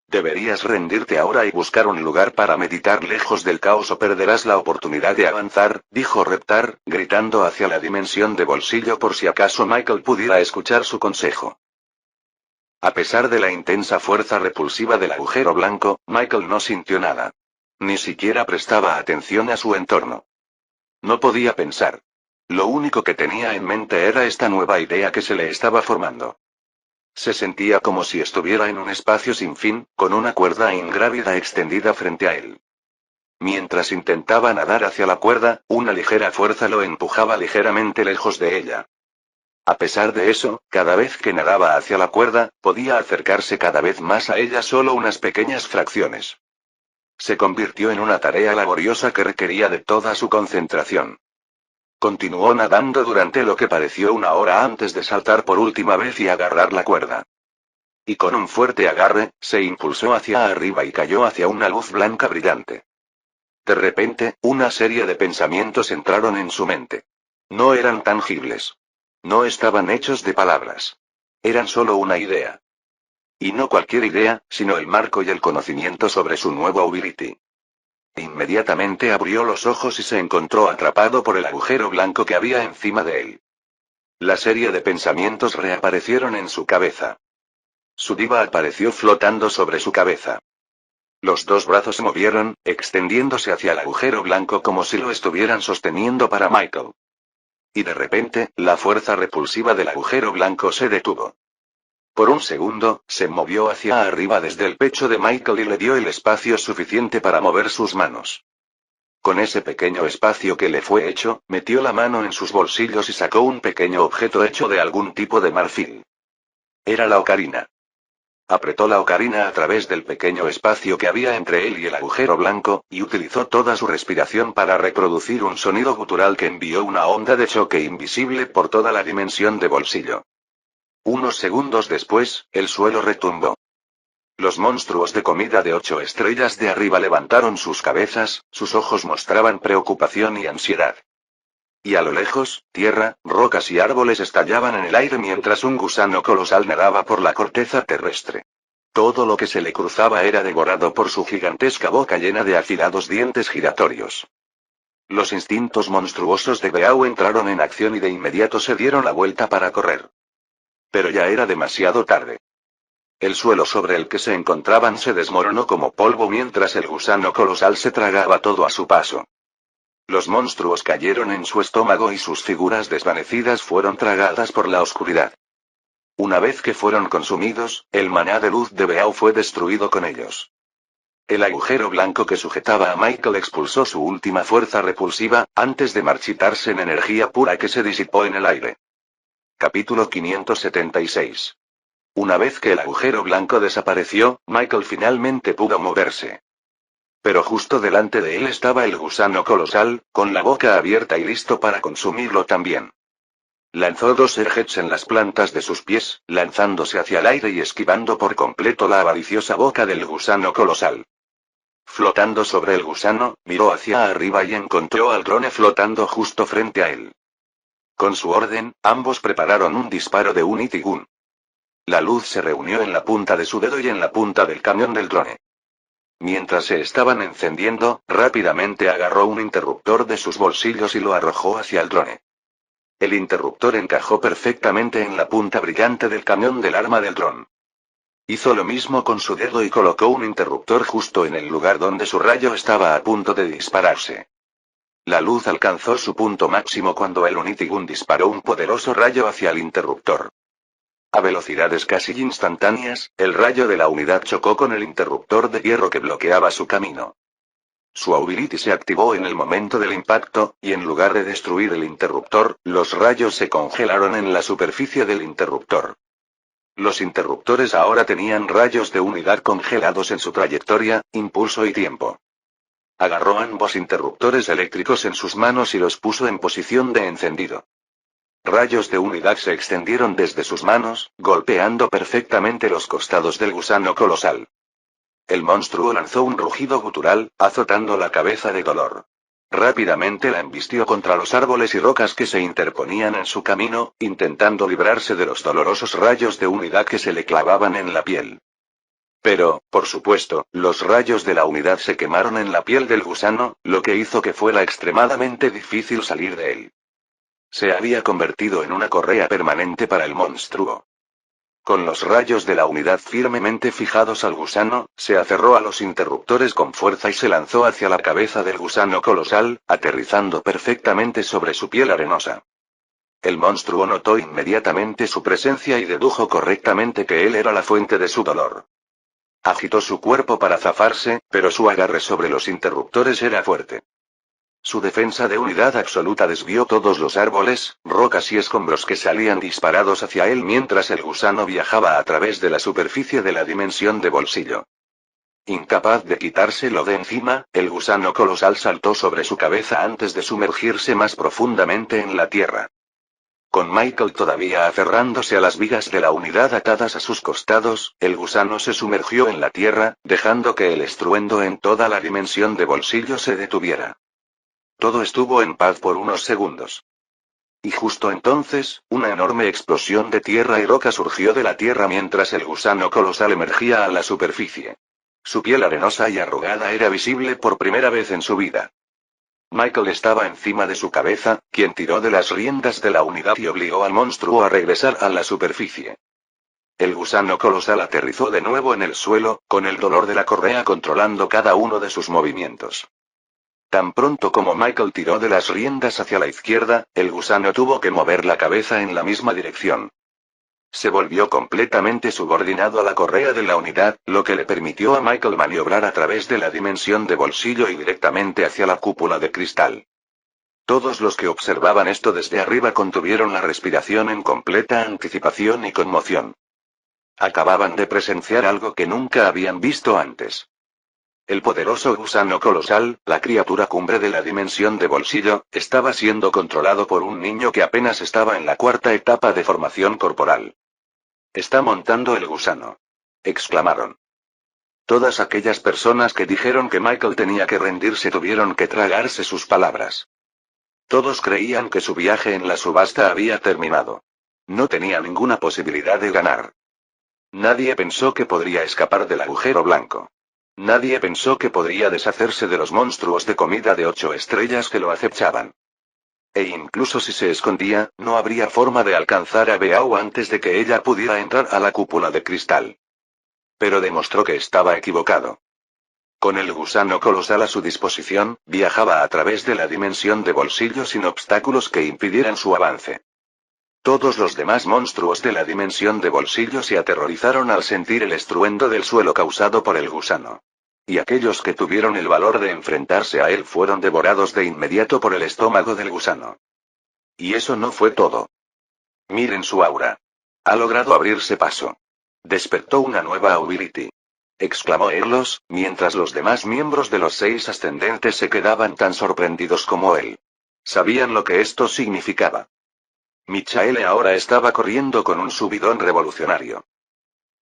Deberías rendirte ahora y buscar un lugar para meditar lejos del caos o perderás la oportunidad de avanzar, dijo Reptar, gritando hacia la dimensión de bolsillo por si acaso Michael pudiera escuchar su consejo. A pesar de la intensa fuerza repulsiva del agujero blanco, Michael no sintió nada. Ni siquiera prestaba atención a su entorno. No podía pensar. Lo único que tenía en mente era esta nueva idea que se le estaba formando. Se sentía como si estuviera en un espacio sin fin, con una cuerda ingrávida extendida frente a él. Mientras intentaba nadar hacia la cuerda, una ligera fuerza lo empujaba ligeramente lejos de ella. A pesar de eso, cada vez que nadaba hacia la cuerda, podía acercarse cada vez más a ella solo unas pequeñas fracciones. Se convirtió en una tarea laboriosa que requería de toda su concentración. Continuó nadando durante lo que pareció una hora antes de saltar por última vez y agarrar la cuerda. Y con un fuerte agarre, se impulsó hacia arriba y cayó hacia una luz blanca brillante. De repente, una serie de pensamientos entraron en su mente. No eran tangibles. No estaban hechos de palabras. Eran solo una idea. Y no cualquier idea, sino el marco y el conocimiento sobre su nuevo ability. Inmediatamente abrió los ojos y se encontró atrapado por el agujero blanco que había encima de él. La serie de pensamientos reaparecieron en su cabeza. Su diva apareció flotando sobre su cabeza. Los dos brazos se movieron, extendiéndose hacia el agujero blanco como si lo estuvieran sosteniendo para Michael. Y de repente, la fuerza repulsiva del agujero blanco se detuvo. Por un segundo, se movió hacia arriba desde el pecho de Michael y le dio el espacio suficiente para mover sus manos. Con ese pequeño espacio que le fue hecho, metió la mano en sus bolsillos y sacó un pequeño objeto hecho de algún tipo de marfil. Era la ocarina. Apretó la ocarina a través del pequeño espacio que había entre él y el agujero blanco, y utilizó toda su respiración para reproducir un sonido gutural que envió una onda de choque invisible por toda la dimensión de bolsillo. Unos segundos después, el suelo retumbó. Los monstruos de comida de 8 estrellas de arriba levantaron sus cabezas, sus ojos mostraban preocupación y ansiedad. Y a lo lejos, tierra, rocas y árboles estallaban en el aire mientras un gusano colosal nadaba por la corteza terrestre. Todo lo que se le cruzaba era devorado por su gigantesca boca llena de afilados dientes giratorios. Los instintos monstruosos de Beau entraron en acción y de inmediato se dieron la vuelta para correr. Pero ya era demasiado tarde. El suelo sobre el que se encontraban se desmoronó como polvo mientras el gusano colosal se tragaba todo a su paso. Los monstruos cayeron en su estómago y sus figuras desvanecidas fueron tragadas por la oscuridad. Una vez que fueron consumidos, el maná de luz de Beau fue destruido con ellos. El agujero blanco que sujetaba a Michael expulsó su última fuerza repulsiva, antes de marchitarse en energía pura que se disipó en el aire. Capítulo 576. Una vez que el agujero blanco desapareció, Michael finalmente pudo moverse. Pero justo delante de él estaba el gusano colosal, con la boca abierta y listo para consumirlo también. Lanzó 2 airjets en las plantas de sus pies, lanzándose hacia el aire y esquivando por completo la avariciosa boca del gusano colosal. Flotando sobre el gusano, miró hacia arriba y encontró al drone flotando justo frente a él. Con su orden, ambos prepararon un disparo de Unity Gun. La luz se reunió en la punta de su dedo y en la punta del cañón del drone. Mientras se estaban encendiendo, rápidamente agarró un interruptor de sus bolsillos y lo arrojó hacia el drone. El interruptor encajó perfectamente en la punta brillante del cañón del arma del dron. Hizo lo mismo con su dedo y colocó un interruptor justo en el lugar donde su rayo estaba a punto de dispararse. La luz alcanzó su punto máximo cuando el Unity Gun disparó un poderoso rayo hacia el interruptor. A velocidades casi instantáneas, el rayo de la unidad chocó con el interruptor de hierro que bloqueaba su camino. Su ability se activó en el momento del impacto, y en lugar de destruir el interruptor, los rayos se congelaron en la superficie del interruptor. Los interruptores ahora tenían rayos de unidad congelados en su trayectoria, impulso y tiempo. Agarró ambos interruptores eléctricos en sus manos y los puso en posición de encendido. Rayos de unidad se extendieron desde sus manos, golpeando perfectamente los costados del gusano colosal. El monstruo lanzó un rugido gutural, azotando la cabeza de dolor. Rápidamente la embistió contra los árboles y rocas que se interponían en su camino, intentando librarse de los dolorosos rayos de unidad que se le clavaban en la piel. Pero, por supuesto, los rayos de la unidad se quemaron en la piel del gusano, lo que hizo que fuera extremadamente difícil salir de él. Se había convertido en una correa permanente para el monstruo. Con los rayos de la unidad firmemente fijados al gusano, se aferró a los interruptores con fuerza y se lanzó hacia la cabeza del gusano colosal, aterrizando perfectamente sobre su piel arenosa. El monstruo notó inmediatamente su presencia y dedujo correctamente que él era la fuente de su dolor. Agitó su cuerpo para zafarse, pero su agarre sobre los interruptores era fuerte. Su defensa de unidad absoluta desvió todos los árboles, rocas y escombros que salían disparados hacia él mientras el gusano viajaba a través de la superficie de la dimensión de bolsillo. Incapaz de quitárselo de encima, el gusano colosal saltó sobre su cabeza antes de sumergirse más profundamente en la tierra. Con Michael todavía aferrándose a las vigas de la unidad atadas a sus costados, el gusano se sumergió en la tierra, dejando que el estruendo en toda la dimensión de bolsillo se detuviera. Todo estuvo en paz por unos segundos. Y justo entonces, una enorme explosión de tierra y roca surgió de la tierra mientras el gusano colosal emergía a la superficie. Su piel arenosa y arrugada era visible por primera vez en su vida. Michael estaba encima de su cabeza, quien tiró de las riendas de la unidad y obligó al monstruo a regresar a la superficie. El gusano colosal aterrizó de nuevo en el suelo, con el dolor de la correa controlando cada uno de sus movimientos. Tan pronto como Michael tiró de las riendas hacia la izquierda, el gusano tuvo que mover la cabeza en la misma dirección. Se volvió completamente subordinado a la correa de la unidad, lo que le permitió a Michael maniobrar a través de la dimensión de bolsillo y directamente hacia la cúpula de cristal. Todos los que observaban esto desde arriba contuvieron la respiración en completa anticipación y conmoción. Acababan de presenciar algo que nunca habían visto antes. El poderoso gusano colosal, la criatura cumbre de la dimensión de bolsillo, estaba siendo controlado por un niño que apenas estaba en la cuarta etapa de formación corporal. «Está montando el gusano», exclamaron. Todas aquellas personas que dijeron que Michael tenía que rendirse tuvieron que tragarse sus palabras. Todos creían que su viaje en la subasta había terminado. No tenía ninguna posibilidad de ganar. Nadie pensó que podría escapar del agujero blanco. Nadie pensó que podría deshacerse de los monstruos de comida de 8 estrellas que lo acechaban. E incluso si se escondía, no habría forma de alcanzar a Beau antes de que ella pudiera entrar a la cúpula de cristal. Pero demostró que estaba equivocado. Con el gusano colosal a su disposición, viajaba a través de la dimensión de bolsillo sin obstáculos que impidieran su avance. Todos los demás monstruos de la dimensión de bolsillo se aterrorizaron al sentir el estruendo del suelo causado por el gusano. Y aquellos que tuvieron el valor de enfrentarse a él fueron devorados de inmediato por el estómago del gusano. Y eso no fue todo. Miren su aura. Ha logrado abrirse paso. Despertó una nueva ability. Exclamó Erlos, mientras los demás miembros de los 6 ascendentes se quedaban tan sorprendidos como él. Sabían lo que esto significaba. Michaele ahora estaba corriendo con un subidón revolucionario.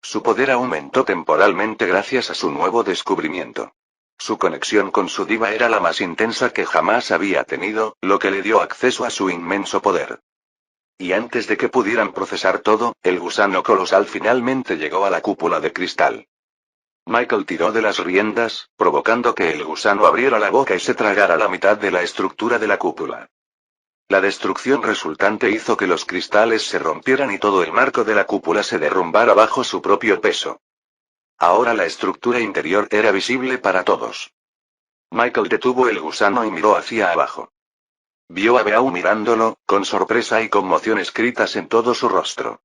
Su poder aumentó temporalmente gracias a su nuevo descubrimiento. Su conexión con su diva era la más intensa que jamás había tenido, lo que le dio acceso a su inmenso poder. Y antes de que pudieran procesar todo, el gusano colosal finalmente llegó a la cúpula de cristal. Michael tiró de las riendas, provocando que el gusano abriera la boca y se tragara la mitad de la estructura de la cúpula. La destrucción resultante hizo que los cristales se rompieran y todo el marco de la cúpula se derrumbara bajo su propio peso. Ahora la estructura interior era visible para todos. Michael detuvo el gusano y miró hacia abajo. Vio a Beau mirándolo, con sorpresa y conmoción escritas en todo su rostro.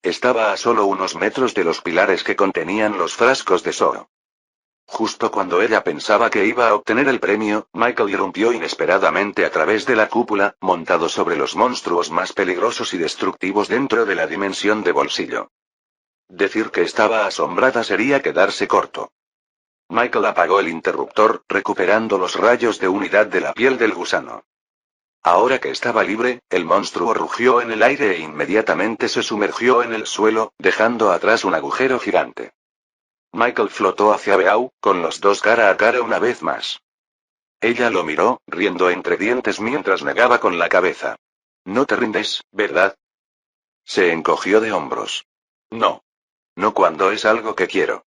Estaba a solo unos metros de los pilares que contenían los frascos de Soo. Justo cuando ella pensaba que iba a obtener el premio, Michael irrumpió inesperadamente a través de la cúpula, montado sobre los monstruos más peligrosos y destructivos dentro de la dimensión de bolsillo. Decir que estaba asombrada sería quedarse corto. Michael apagó el interruptor, recuperando los rayos de unidad de la piel del gusano. Ahora que estaba libre, el monstruo rugió en el aire e inmediatamente se sumergió en el suelo, dejando atrás un agujero gigante. Michael flotó hacia Beau, con los dos cara a cara una vez más. Ella lo miró, riendo entre dientes mientras negaba con la cabeza. No te rindes, ¿verdad? Se encogió de hombros. No. No cuando es algo que quiero.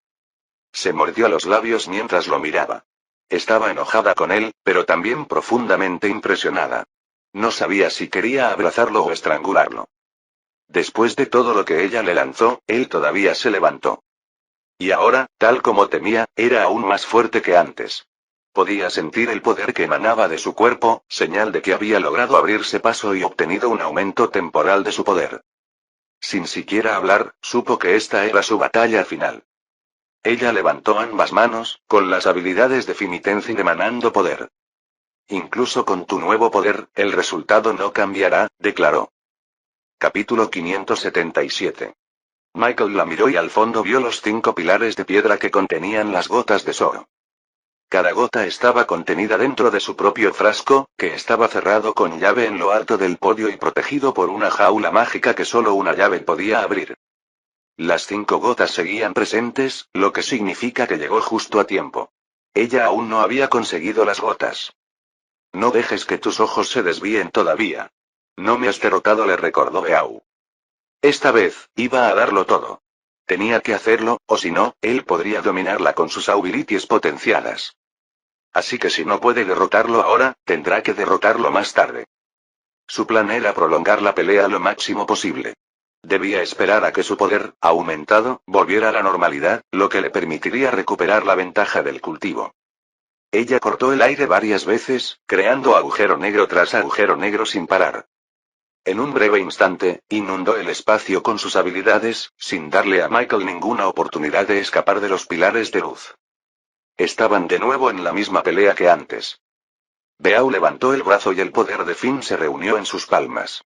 Se mordió los labios mientras lo miraba. Estaba enojada con él, pero también profundamente impresionada. No sabía si quería abrazarlo o estrangularlo. Después de todo lo que ella le lanzó, él todavía se levantó. Y ahora, tal como temía, era aún más fuerte que antes. Podía sentir el poder que emanaba de su cuerpo, señal de que había logrado abrirse paso y obtenido un aumento temporal de su poder. Sin siquiera hablar, supo que esta era su batalla final. Ella levantó ambas manos, con las habilidades de Finitencia emanando poder. Incluso con tu nuevo poder, el resultado no cambiará, declaró. Capítulo 577. Michael la miró y al fondo vio los 5 pilares de piedra que contenían las gotas de Zoro. Cada gota estaba contenida dentro de su propio frasco, que estaba cerrado con llave en lo alto del podio y protegido por una jaula mágica que solo una llave podía abrir. Las 5 gotas seguían presentes, lo que significa que llegó justo a tiempo. Ella aún no había conseguido las gotas. No dejes que tus ojos se desvíen todavía. No me has derrotado, le recordó Beau. Esta vez, iba a darlo todo. Tenía que hacerlo, o si no, él podría dominarla con sus abilities potenciadas. Así que si no puede derrotarlo ahora, tendrá que derrotarlo más tarde. Su plan era prolongar la pelea lo máximo posible. Debía esperar a que su poder, aumentado, volviera a la normalidad, lo que le permitiría recuperar la ventaja del cultivo. Ella cortó el aire varias veces, creando agujero negro tras agujero negro sin parar. En un breve instante, inundó el espacio con sus habilidades, sin darle a Michael ninguna oportunidad de escapar de los pilares de luz. Estaban de nuevo en la misma pelea que antes. Beau levantó el brazo y el poder de Finn se reunió en sus palmas.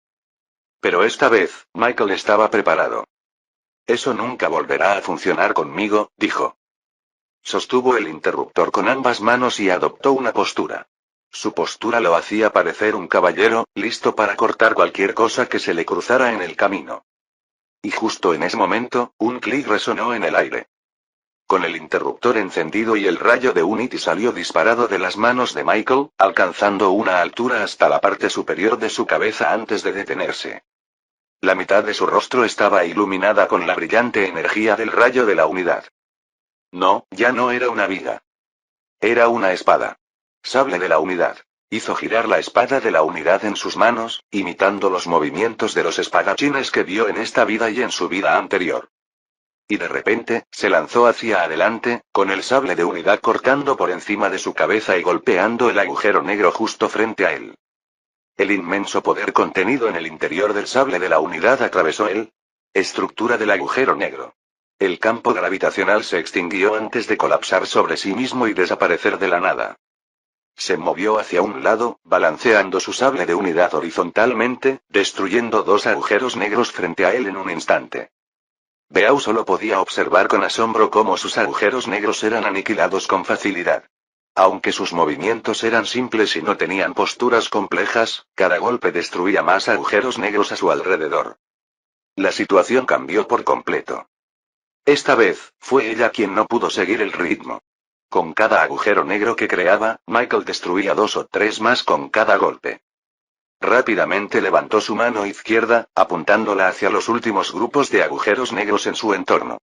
Pero esta vez, Michael estaba preparado. Eso nunca volverá a funcionar conmigo, dijo. Sostuvo el interruptor con ambas manos y adoptó una postura. Su postura lo hacía parecer un caballero, listo para cortar cualquier cosa que se le cruzara en el camino. Y justo en ese momento, un clic resonó en el aire. Con el interruptor encendido y el rayo de Unity salió disparado de las manos de Michael, alcanzando una altura hasta la parte superior de su cabeza antes de detenerse. La mitad de su rostro estaba iluminada con la brillante energía del rayo de la unidad. No, ya no era una viga. Era una espada. Sable de la unidad. Hizo girar la espada de la unidad en sus manos, imitando los movimientos de los espadachines que vio en esta vida y en su vida anterior. Y de repente, se lanzó hacia adelante, con el sable de unidad cortando por encima de su cabeza y golpeando el agujero negro justo frente a él. El inmenso poder contenido en el interior del sable de la unidad atravesó estructura del agujero negro. El campo gravitacional se extinguió antes de colapsar sobre sí mismo y desaparecer de la nada. Se movió hacia un lado, balanceando su sable de unidad horizontalmente, destruyendo 2 agujeros negros frente a él en un instante. Beau solo podía observar con asombro cómo sus agujeros negros eran aniquilados con facilidad. Aunque sus movimientos eran simples y no tenían posturas complejas, cada golpe destruía más agujeros negros a su alrededor. La situación cambió por completo. Esta vez, fue ella quien no pudo seguir el ritmo. Con cada agujero negro que creaba, Michael destruía 2 o 3 más con cada golpe. Rápidamente levantó su mano izquierda, apuntándola hacia los últimos grupos de agujeros negros en su entorno.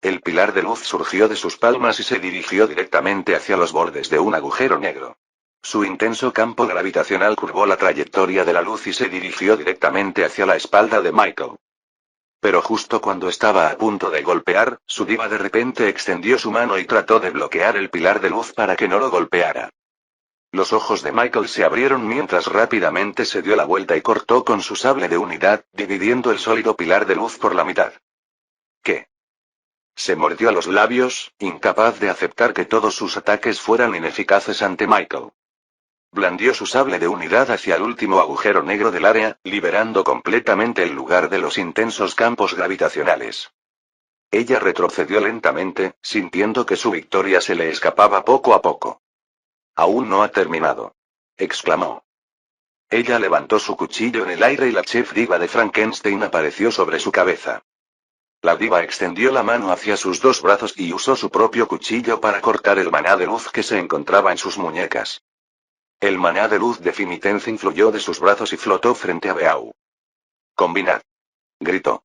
El pilar de luz surgió de sus palmas y se dirigió directamente hacia los bordes de un agujero negro. Su intenso campo gravitacional curvó la trayectoria de la luz y se dirigió directamente hacia la espalda de Michael. Pero justo cuando estaba a punto de golpear, su diva de repente extendió su mano y trató de bloquear el pilar de luz para que no lo golpeara. Los ojos de Michael se abrieron mientras rápidamente se dio la vuelta y cortó con su sable de unidad, dividiendo el sólido pilar de luz por la mitad. ¿Qué? Se mordió los labios, incapaz de aceptar que todos sus ataques fueran ineficaces ante Michael. Blandió su sable de unidad hacia el último agujero negro del área, liberando completamente el lugar de los intensos campos gravitacionales. Ella retrocedió lentamente, sintiendo que su victoria se le escapaba poco a poco. «Aún no ha terminado», exclamó. Ella levantó su cuchillo en el aire y la chef diva de Frankenstein apareció sobre su cabeza. La diva extendió la mano hacia sus 2 brazos y usó su propio cuchillo para cortar el maná de luz que se encontraba en sus muñecas. El maná de luz de Fimitenzin fluyó de sus brazos y flotó frente a Beau. «Combinad», gritó.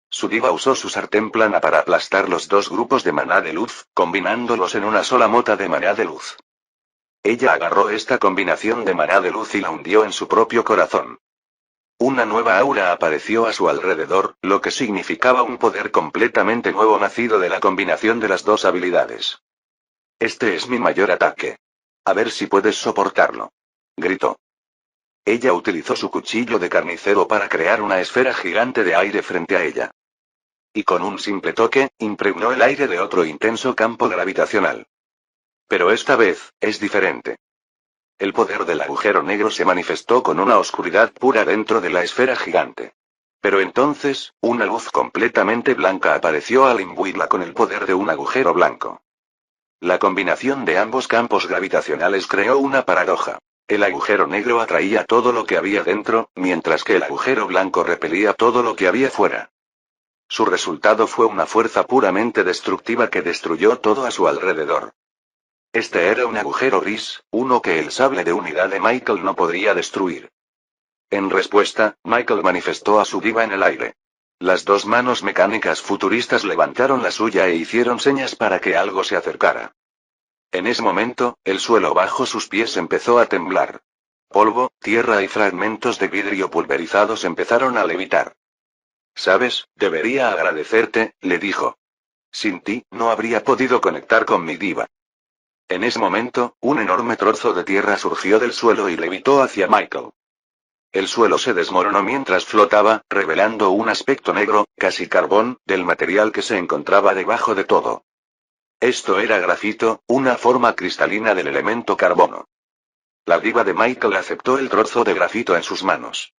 Su diva usó su sartén plana para aplastar los 2 grupos de maná de luz, combinándolos en una sola mota de maná de luz. Ella agarró esta combinación de maná de luz y la hundió en su propio corazón. Una nueva aura apareció a su alrededor, lo que significaba un poder completamente nuevo nacido de la combinación de las 2 habilidades. «Este es mi mayor ataque. A ver si puedes soportarlo», gritó. Ella utilizó su cuchillo de carnicero para crear una esfera gigante de aire frente a ella. Y con un simple toque, impregnó el aire de otro intenso campo gravitacional. Pero esta vez, es diferente. El poder del agujero negro se manifestó con una oscuridad pura dentro de la esfera gigante. Pero entonces, una luz completamente blanca apareció al imbuirla con el poder de un agujero blanco. La combinación de ambos campos gravitacionales creó una paradoja. El agujero negro atraía todo lo que había dentro, mientras que el agujero blanco repelía todo lo que había fuera. Su resultado fue una fuerza puramente destructiva que destruyó todo a su alrededor. Este era un agujero gris, uno que el sable de unidad de Michael no podría destruir. En respuesta, Michael manifestó a su diva en el aire. Las dos manos mecánicas futuristas levantaron la suya e hicieron señas para que algo se acercara. En ese momento, el suelo bajo sus pies empezó a temblar. Polvo, tierra y fragmentos de vidrio pulverizados empezaron a levitar. «Sabes, debería agradecerte», le dijo. «Sin ti, no habría podido conectar con mi diva». En ese momento, un enorme trozo de tierra surgió del suelo y levitó hacia Michael. El suelo se desmoronó mientras flotaba, revelando un aspecto negro, casi carbón, del material que se encontraba debajo de todo. Esto era grafito, una forma cristalina del elemento carbono. La diva de Michael aceptó el trozo de grafito en sus manos.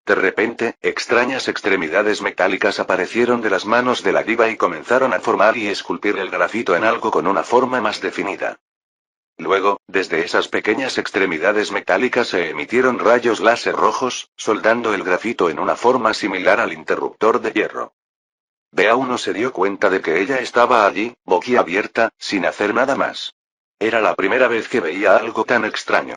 De repente, extrañas extremidades metálicas aparecieron de las manos de la diva y comenzaron a formar y esculpir el grafito en algo con una forma más definida. Luego, desde esas pequeñas extremidades metálicas se emitieron rayos láser rojos, soldando el grafito en una forma similar al interruptor de hierro. Beau no se dio cuenta de que ella estaba allí, boquiabierta, sin hacer nada más. Era la primera vez que veía algo tan extraño.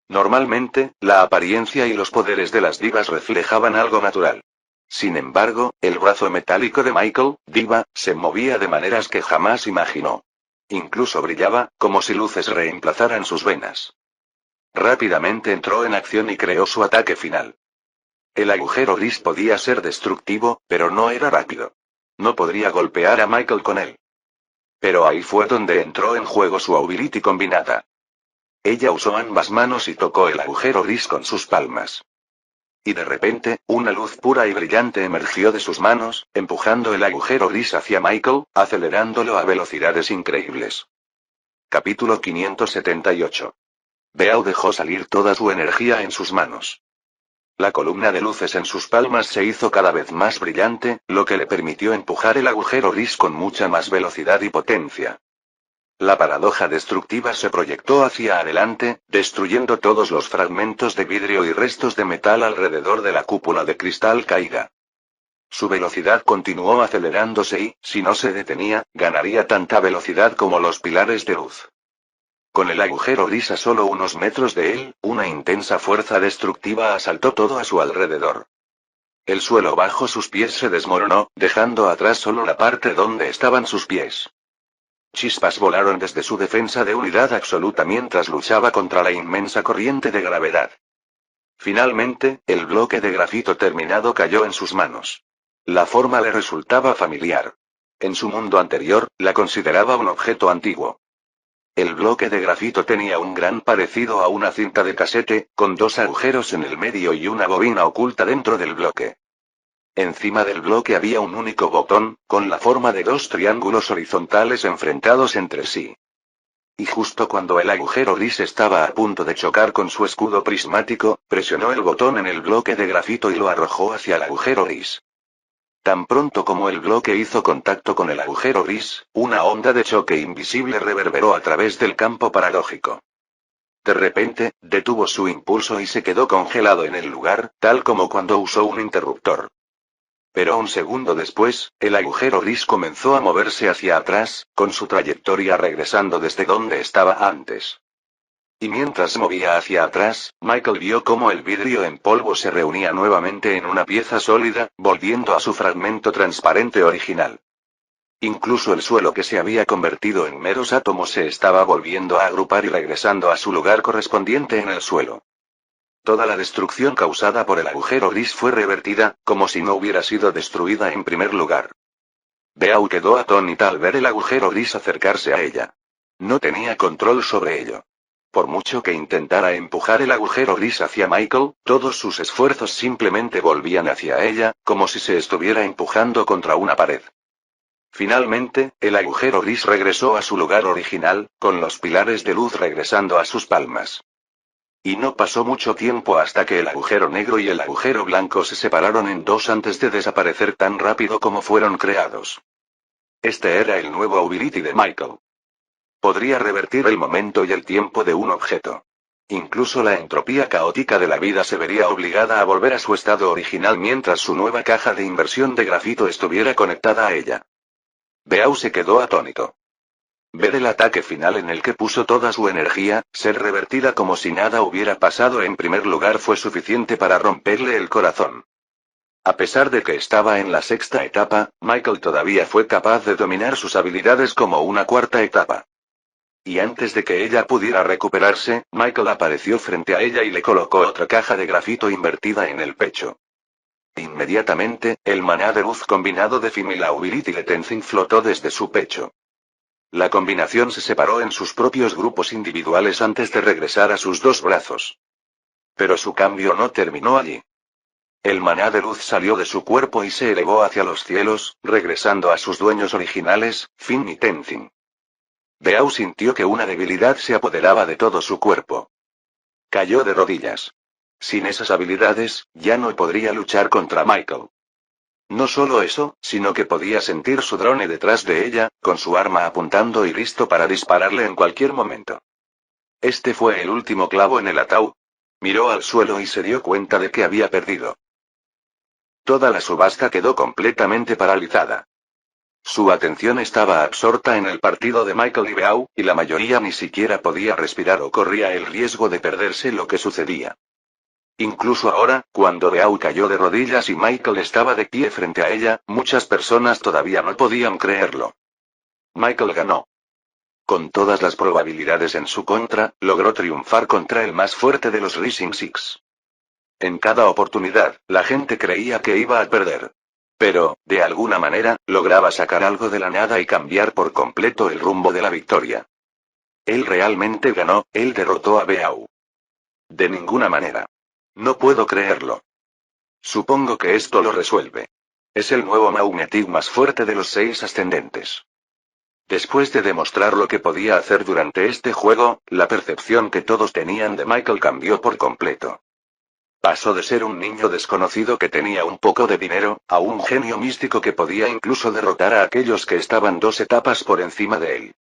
Normalmente, la apariencia y los poderes de las divas reflejaban algo natural. Sin embargo, el brazo metálico de Michael, diva, se movía de maneras que jamás imaginó. Incluso brillaba, como si luces reemplazaran sus venas. Rápidamente entró en acción y creó su ataque final. El agujero gris podía ser destructivo, pero no era rápido. No podría golpear a Michael con él. Pero ahí fue donde entró en juego su ability combinada. Ella usó ambas manos y tocó el agujero gris con sus palmas. Y de repente, una luz pura y brillante emergió de sus manos, empujando el agujero gris hacia Michael, acelerándolo a velocidades increíbles. Capítulo 578. Beau dejó salir toda su energía en sus manos. La columna de luces en sus palmas se hizo cada vez más brillante, lo que le permitió empujar el agujero gris con mucha más velocidad y potencia. La paradoja destructiva se proyectó hacia adelante, destruyendo todos los fragmentos de vidrio y restos de metal alrededor de la cúpula de cristal caída. Su velocidad continuó acelerándose y, si no se detenía, ganaría tanta velocidad como los pilares de luz. Con el agujero gris a solo unos metros de él, una intensa fuerza destructiva asaltó todo a su alrededor. El suelo bajo sus pies se desmoronó, dejando atrás solo la parte donde estaban sus pies. Chispas volaron desde su defensa de unidad absoluta mientras luchaba contra la inmensa corriente de gravedad. Finalmente, el bloque de grafito terminado cayó en sus manos. La forma le resultaba familiar. En su mundo anterior, la consideraba un objeto antiguo. El bloque de grafito tenía un gran parecido a una cinta de casete, con dos agujeros en el medio y una bobina oculta dentro del bloque. Encima del bloque había un único botón, con la forma de dos triángulos horizontales enfrentados entre sí. Y justo cuando el agujero gris estaba a punto de chocar con su escudo prismático, presionó el botón en el bloque de grafito y lo arrojó hacia el agujero gris. Tan pronto como el bloque hizo contacto con el agujero gris, una onda de choque invisible reverberó a través del campo paradójico. De repente, detuvo su impulso y se quedó congelado en el lugar, tal como cuando usó un interruptor. Pero un segundo después, el agujero gris comenzó a moverse hacia atrás, con su trayectoria regresando desde donde estaba antes. Y mientras se movía hacia atrás, Michael vio cómo el vidrio en polvo se reunía nuevamente en una pieza sólida, volviendo a su fragmento transparente original. Incluso el suelo que se había convertido en meros átomos se estaba volviendo a agrupar y regresando a su lugar correspondiente en el suelo. Toda la destrucción causada por el agujero gris fue revertida, como si no hubiera sido destruida en primer lugar. Beau quedó atónita al ver el agujero gris acercarse a ella. No tenía control sobre ello. Por mucho que intentara empujar el agujero gris hacia Michael, todos sus esfuerzos simplemente volvían hacia ella, como si se estuviera empujando contra una pared. Finalmente, el agujero gris regresó a su lugar original, con los pilares de luz regresando a sus palmas. Y no pasó mucho tiempo hasta que el agujero negro y el agujero blanco se separaron en dos antes de desaparecer tan rápido como fueron creados. Este era el nuevo Ability de Michael. Podría revertir el momento y el tiempo de un objeto. Incluso la entropía caótica de la vida se vería obligada a volver a su estado original mientras su nueva caja de inversión de grafito estuviera conectada a ella. Beau se quedó atónito. Ver el ataque final en el que puso toda su energía, ser revertida como si nada hubiera pasado en primer lugar fue suficiente para romperle el corazón. A pesar de que estaba en la sexta etapa, Michael todavía fue capaz de dominar sus habilidades como una cuarta etapa. Y antes de que ella pudiera recuperarse, Michael apareció frente a ella y le colocó otra caja de grafito invertida en el pecho. Inmediatamente, el maná de luz combinado de Fim y la Ability de Tenzin flotó desde su pecho. La combinación se separó en sus propios grupos individuales antes de regresar a sus dos brazos. Pero su cambio no terminó allí. El maná de luz salió de su cuerpo y se elevó hacia los cielos, regresando a sus dueños originales, Fim y Tenzin. Beau sintió que una debilidad se apoderaba de todo su cuerpo. Cayó de rodillas. Sin esas habilidades, ya no podría luchar contra Michael. No solo eso, sino que podía sentir su drone detrás de ella, con su arma apuntando y listo para dispararle en cualquier momento. Este fue el último clavo en el ataúd. Miró al suelo y se dio cuenta de que había perdido. Toda la subasta quedó completamente paralizada. Su atención estaba absorta en el partido de Michael y Beau, y la mayoría ni siquiera podía respirar o corría el riesgo de perderse lo que sucedía. Incluso ahora, cuando Beau cayó de rodillas y Michael estaba de pie frente a ella, muchas personas todavía no podían creerlo. Michael ganó. Con todas las probabilidades en su contra, logró triunfar contra el más fuerte de los Rising Six. En cada oportunidad, la gente creía que iba a perder. Pero, de alguna manera, lograba sacar algo de la nada y cambiar por completo el rumbo de la victoria. Él realmente ganó, él derrotó a Beau. De ninguna manera. No puedo creerlo. Supongo que esto lo resuelve. Es el nuevo Magnetic más fuerte de los 6 ascendentes. Después de demostrar lo que podía hacer durante este juego, la percepción que todos tenían de Michael cambió por completo. Pasó de ser un niño desconocido que tenía un poco de dinero, a un genio místico que podía incluso derrotar a aquellos que estaban 2 etapas por encima de él.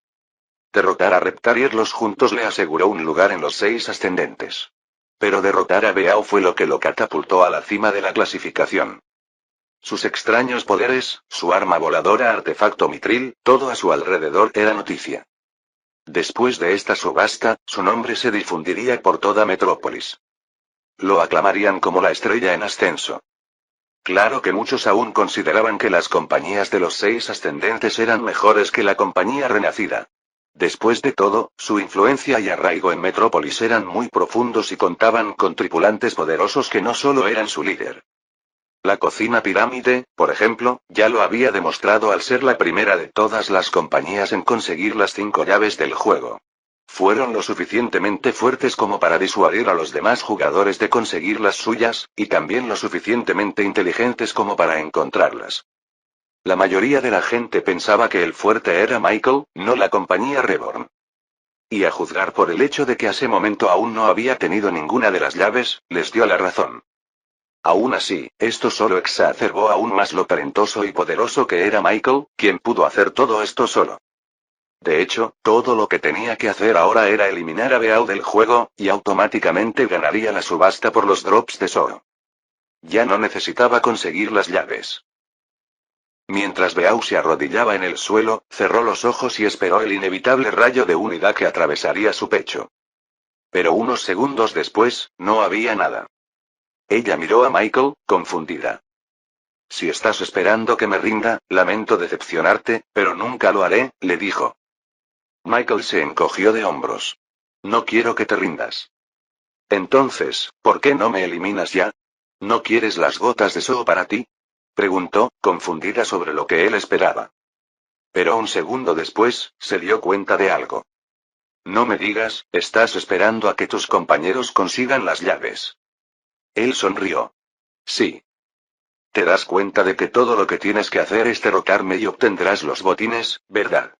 Derrotar a Reptar y irlos juntos le aseguró un lugar en los 6 ascendentes. Pero derrotar a Beau fue lo que lo catapultó a la cima de la clasificación. Sus extraños poderes, su arma voladora artefacto mitril, todo a su alrededor era noticia. Después de esta subasta, su nombre se difundiría por toda Metrópolis. Lo aclamarían como la estrella en ascenso. Claro que muchos aún consideraban que las compañías de los 6 ascendentes eran mejores que la compañía renacida. Después de todo, su influencia y arraigo en Metrópolis eran muy profundos y contaban con tripulantes poderosos que no solo eran su líder. La cocina pirámide, por ejemplo, ya lo había demostrado al ser la primera de todas las compañías en conseguir las 5 llaves del juego. Fueron lo suficientemente fuertes como para disuadir a los demás jugadores de conseguir las suyas, y también lo suficientemente inteligentes como para encontrarlas. La mayoría de la gente pensaba que el fuerte era Michael, no la compañía Reborn. Y a juzgar por el hecho de que a ese momento aún no había tenido ninguna de las llaves, les dio la razón. Aún así, esto solo exacerbó aún más lo talentoso y poderoso que era Michael, quien pudo hacer todo esto solo. De hecho, todo lo que tenía que hacer ahora era eliminar a Beau del juego, y automáticamente ganaría la subasta por los drops de Zoro. Ya no necesitaba conseguir las llaves. Mientras Beau se arrodillaba en el suelo, cerró los ojos y esperó el inevitable rayo de unidad que atravesaría su pecho. Pero unos segundos después, no había nada. Ella miró a Michael, confundida. Si estás esperando que me rinda, lamento decepcionarte, pero nunca lo haré, le dijo. Michael se encogió de hombros. No quiero que te rindas. Entonces, ¿por qué no me eliminas ya? ¿No quieres las gotas de Zoo para ti? Preguntó, confundida sobre lo que él esperaba. Pero un segundo después, se dio cuenta de algo. No me digas, estás esperando a que tus compañeros consigan las llaves. Él sonrió. Sí. Te das cuenta de que todo lo que tienes que hacer es derrotarme y obtendrás los botines, ¿verdad?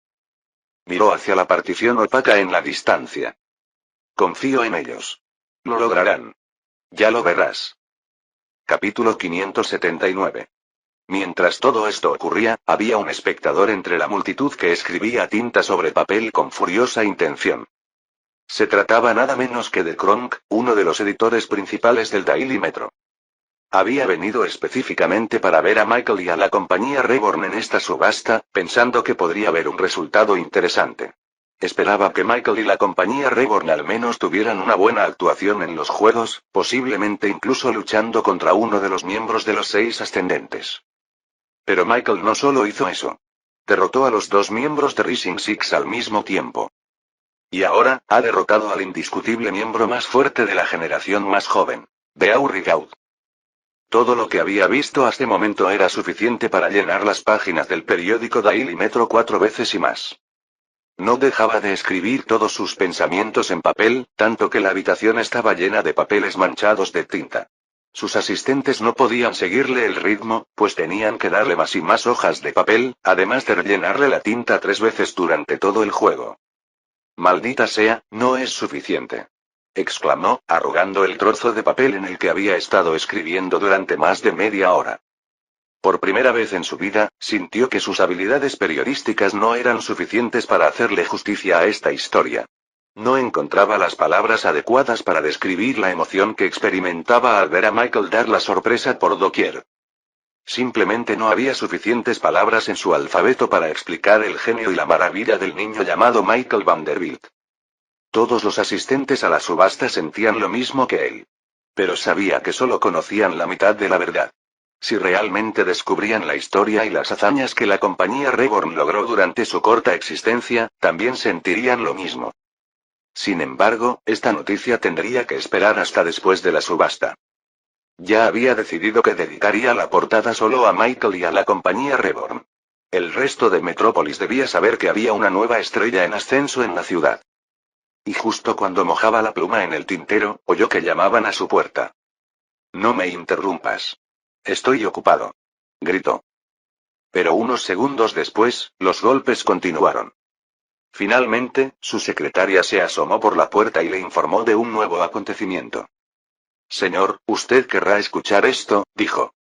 Miró hacia la partición opaca en la distancia. Confío en ellos. Lo lograrán. Ya lo verás. Capítulo 579. Mientras todo esto ocurría, había un espectador entre la multitud que escribía a tinta sobre papel con furiosa intención. Se trataba nada menos que de Kronk, uno de los editores principales del Daily Metro. Había venido específicamente para ver a Michael y a la compañía Reborn en esta subasta, pensando que podría haber un resultado interesante. Esperaba que Michael y la compañía Reborn al menos tuvieran una buena actuación en los juegos, posiblemente incluso luchando contra uno de los miembros de los 6 ascendentes. Pero Michael no solo hizo eso. Derrotó a los 2 miembros de Rising Six al mismo tiempo. Y ahora, ha derrotado al indiscutible miembro más fuerte de la generación más joven, Beau Rigaud. Todo lo que había visto hasta este momento era suficiente para llenar las páginas del periódico Daily Metro 4 veces y más. No dejaba de escribir todos sus pensamientos en papel, tanto que la habitación estaba llena de papeles manchados de tinta. Sus asistentes no podían seguirle el ritmo, pues tenían que darle más y más hojas de papel, además de rellenarle la tinta 3 veces durante todo el juego. Maldita sea, no es suficiente. Exclamó, arrugando el trozo de papel en el que había estado escribiendo durante más de media hora. Por primera vez en su vida, sintió que sus habilidades periodísticas no eran suficientes para hacerle justicia a esta historia. No encontraba las palabras adecuadas para describir la emoción que experimentaba al ver a Michael dar la sorpresa por doquier. Simplemente no había suficientes palabras en su alfabeto para explicar el genio y la maravilla del niño llamado Michael Vanderbilt. Todos los asistentes a la subasta sentían lo mismo que él. Pero sabía que solo conocían la mitad de la verdad. Si realmente descubrían la historia y las hazañas que la compañía Reborn logró durante su corta existencia, también sentirían lo mismo. Sin embargo, esta noticia tendría que esperar hasta después de la subasta. Ya había decidido que dedicaría la portada solo a Michael y a la compañía Reborn. El resto de Metrópolis debía saber que había una nueva estrella en ascenso en la ciudad. Y justo cuando mojaba la pluma en el tintero, oyó que llamaban a su puerta. «No me interrumpas. Estoy ocupado», gritó. Pero unos segundos después, los golpes continuaron. Finalmente, su secretaria se asomó por la puerta y le informó de un nuevo acontecimiento. «Señor, usted querrá escuchar esto», dijo.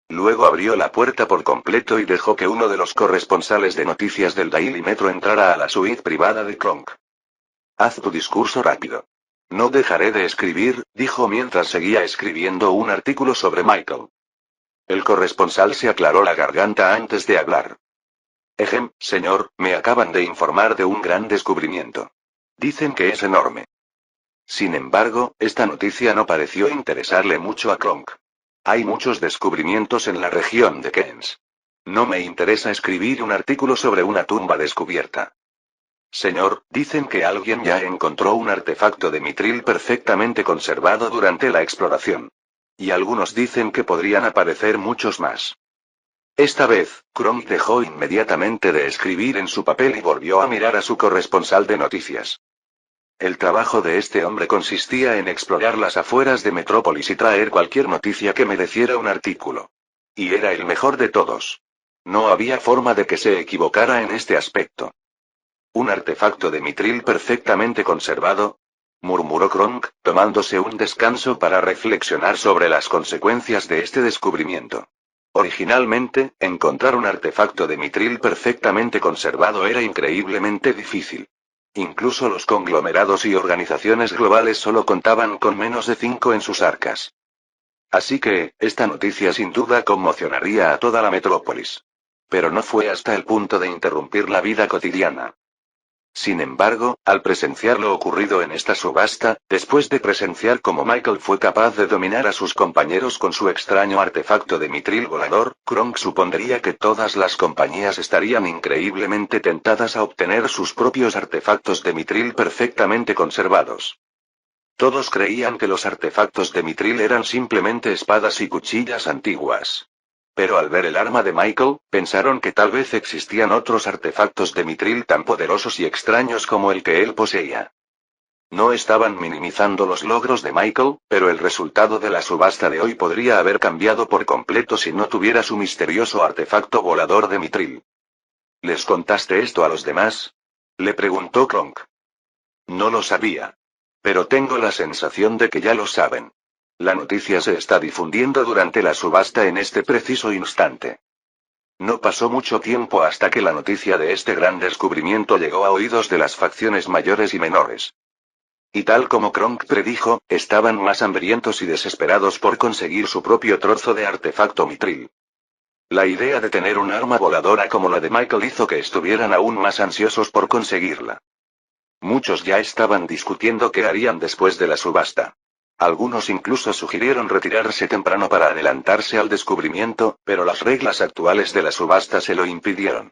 Luego abrió la puerta por completo y dejó que uno de los corresponsales de noticias del Daily Metro entrara a la suite privada de Kronk. «Haz tu discurso rápido». «No dejaré de escribir», dijo mientras seguía escribiendo un artículo sobre Michael. El corresponsal se aclaró la garganta antes de hablar. Señor, me acaban de informar de un gran descubrimiento. Dicen que es enorme». Sin embargo, esta noticia no pareció interesarle mucho a Kronk. «Hay muchos descubrimientos en la región de Kens. No me interesa escribir un artículo sobre una tumba descubierta». «Señor, dicen que alguien ya encontró un artefacto de mitril perfectamente conservado durante la exploración. Y algunos dicen que podrían aparecer muchos más». Esta vez, Kronk dejó inmediatamente de escribir en su papel y volvió a mirar a su corresponsal de noticias. El trabajo de este hombre consistía en explorar las afueras de Metrópolis y traer cualquier noticia que mereciera un artículo. Y era el mejor de todos. No había forma de que se equivocara en este aspecto. «¿Un artefacto de mitril perfectamente conservado?», murmuró Kronk, tomándose un descanso para reflexionar sobre las consecuencias de este descubrimiento. Originalmente, encontrar un artefacto de mitril perfectamente conservado era increíblemente difícil. Incluso los conglomerados y organizaciones globales solo contaban con menos de 5 en sus arcas. Así que, esta noticia sin duda conmocionaría a toda la metrópolis. Pero no fue hasta el punto de interrumpir la vida cotidiana. Sin embargo, al presenciar lo ocurrido en esta subasta, después de presenciar cómo Michael fue capaz de dominar a sus compañeros con su extraño artefacto de mitril volador, Kronk supondría que todas las compañías estarían increíblemente tentadas a obtener sus propios artefactos de mitril perfectamente conservados. Todos creían que los artefactos de mitril eran simplemente espadas y cuchillas antiguas. Pero al ver el arma de Michael, pensaron que tal vez existían otros artefactos de mitril tan poderosos y extraños como el que él poseía. No estaban minimizando los logros de Michael, pero el resultado de la subasta de hoy podría haber cambiado por completo si no tuviera su misterioso artefacto volador de mitril. ¿Les contaste esto a los demás?, le preguntó Kronk. «No lo sabía». Pero tengo la sensación de que ya lo saben. La noticia se está difundiendo durante la subasta en este preciso instante. No pasó mucho tiempo hasta que la noticia de este gran descubrimiento llegó a oídos de las facciones mayores y menores. Y tal como Kronk predijo, estaban más hambrientos y desesperados por conseguir su propio trozo de artefacto mitril. La idea de tener un arma voladora como la de Michael hizo que estuvieran aún más ansiosos por conseguirla. Muchos ya estaban discutiendo qué harían después de la subasta. Algunos incluso sugirieron retirarse temprano para adelantarse al descubrimiento, pero las reglas actuales de la subasta se lo impidieron.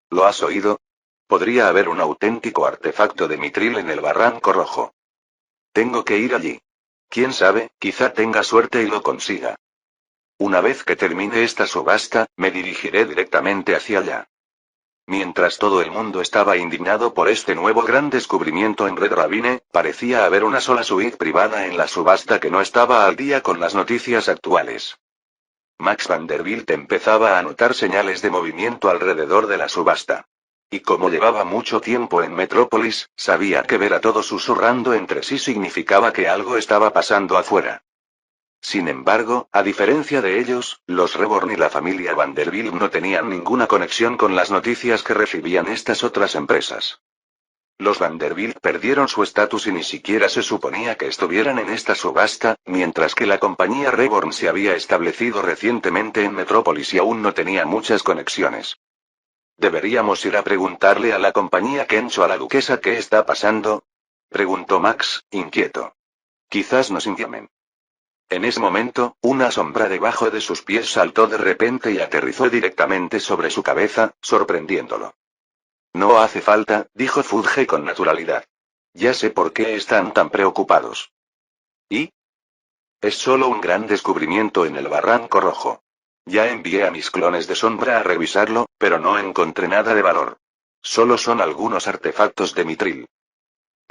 ¿Lo has oído? Podría haber un auténtico artefacto de mitril en el Barranco Rojo. Tengo que ir allí. Quién sabe, quizá tenga suerte y lo consiga. Una vez que termine esta subasta, me dirigiré directamente hacia allá. Mientras todo el mundo estaba indignado por este nuevo gran descubrimiento en Red Ravine, parecía haber una sola suite privada en la subasta que no estaba al día con las noticias actuales. Max Vanderbilt empezaba a notar señales de movimiento alrededor de la subasta. Y como llevaba mucho tiempo en Metrópolis, sabía que ver a todos susurrando entre sí significaba que algo estaba pasando afuera. Sin embargo, a diferencia de ellos, los Reborn y la familia Vanderbilt no tenían ninguna conexión con las noticias que recibían estas otras empresas. Los Vanderbilt perdieron su estatus y ni siquiera se suponía que estuvieran en esta subasta, mientras que la compañía Reborn se había establecido recientemente en Metrópolis y aún no tenía muchas conexiones. ¿Deberíamos ir a preguntarle a la compañía Kencho a la duquesa qué está pasando? Preguntó Max, inquieto. Quizás nos llamen. En ese momento, una sombra debajo de sus pies saltó de repente y aterrizó directamente sobre su cabeza, sorprendiéndolo. No hace falta, dijo Fudge con naturalidad. Ya sé por qué están tan preocupados. ¿Y? Es solo un gran descubrimiento en el Barranco Rojo. Ya envié a mis clones de sombra a revisarlo, pero no encontré nada de valor. Solo son algunos artefactos de mitril.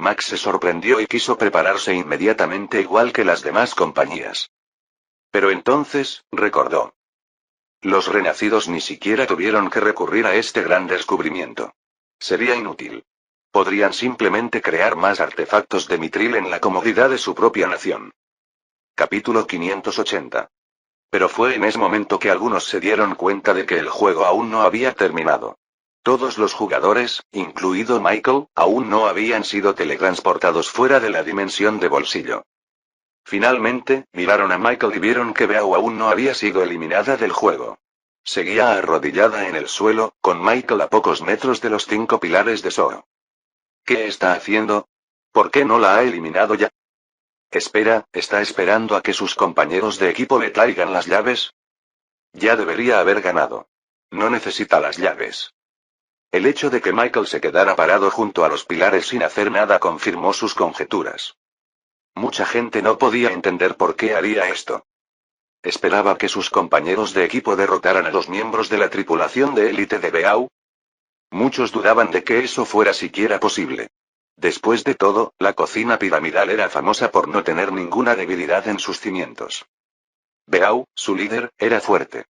Max se sorprendió y quiso prepararse inmediatamente igual que las demás compañías. Pero entonces, recordó. Los renacidos ni siquiera tuvieron que recurrir a este gran descubrimiento. Sería inútil. Podrían simplemente crear más artefactos de mitril en la comodidad de su propia nación. Capítulo 580. Pero fue en ese momento que algunos se dieron cuenta de que el juego aún no había terminado. Todos los jugadores, incluido Michael, aún no habían sido teletransportados fuera de la dimensión de bolsillo. Finalmente, miraron a Michael y vieron que Beau aún no había sido eliminada del juego. Seguía arrodillada en el suelo, con Michael a pocos metros de los 5 pilares de Zoo. ¿Qué está haciendo? ¿Por qué no la ha eliminado ya? Espera, ¿está esperando a que sus compañeros de equipo le traigan las llaves? Ya debería haber ganado. No necesita las llaves. El hecho de que Michael se quedara parado junto a los pilares sin hacer nada confirmó sus conjeturas. Mucha gente no podía entender por qué haría esto. ¿Esperaba que sus compañeros de equipo derrotaran a los miembros de la tripulación de élite de Beau? Muchos dudaban de que eso fuera siquiera posible. Después de todo, la cocina piramidal era famosa por no tener ninguna debilidad en sus cimientos. Beau, su líder, era fuerte.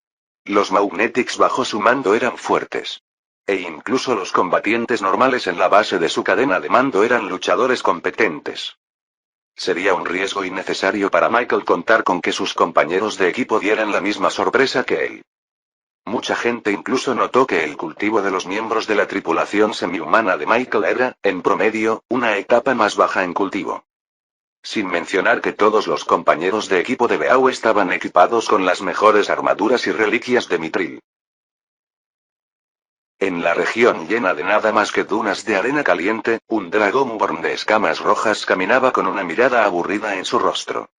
Los Magnetics bajo su mando eran fuertes. E incluso los combatientes normales en la base de su cadena de mando eran luchadores competentes. Sería un riesgo innecesario para Michael contar con que sus compañeros de equipo dieran la misma sorpresa que él. Mucha gente incluso notó que el cultivo de los miembros de la tripulación semihumana de Michael era, en promedio, una etapa más baja en cultivo. Sin mencionar que todos los compañeros de equipo de Beau estaban equipados con las mejores armaduras y reliquias de mitril. En la región llena de nada más que dunas de arena caliente, un Dragonborn de escamas rojas caminaba con una mirada aburrida en su rostro.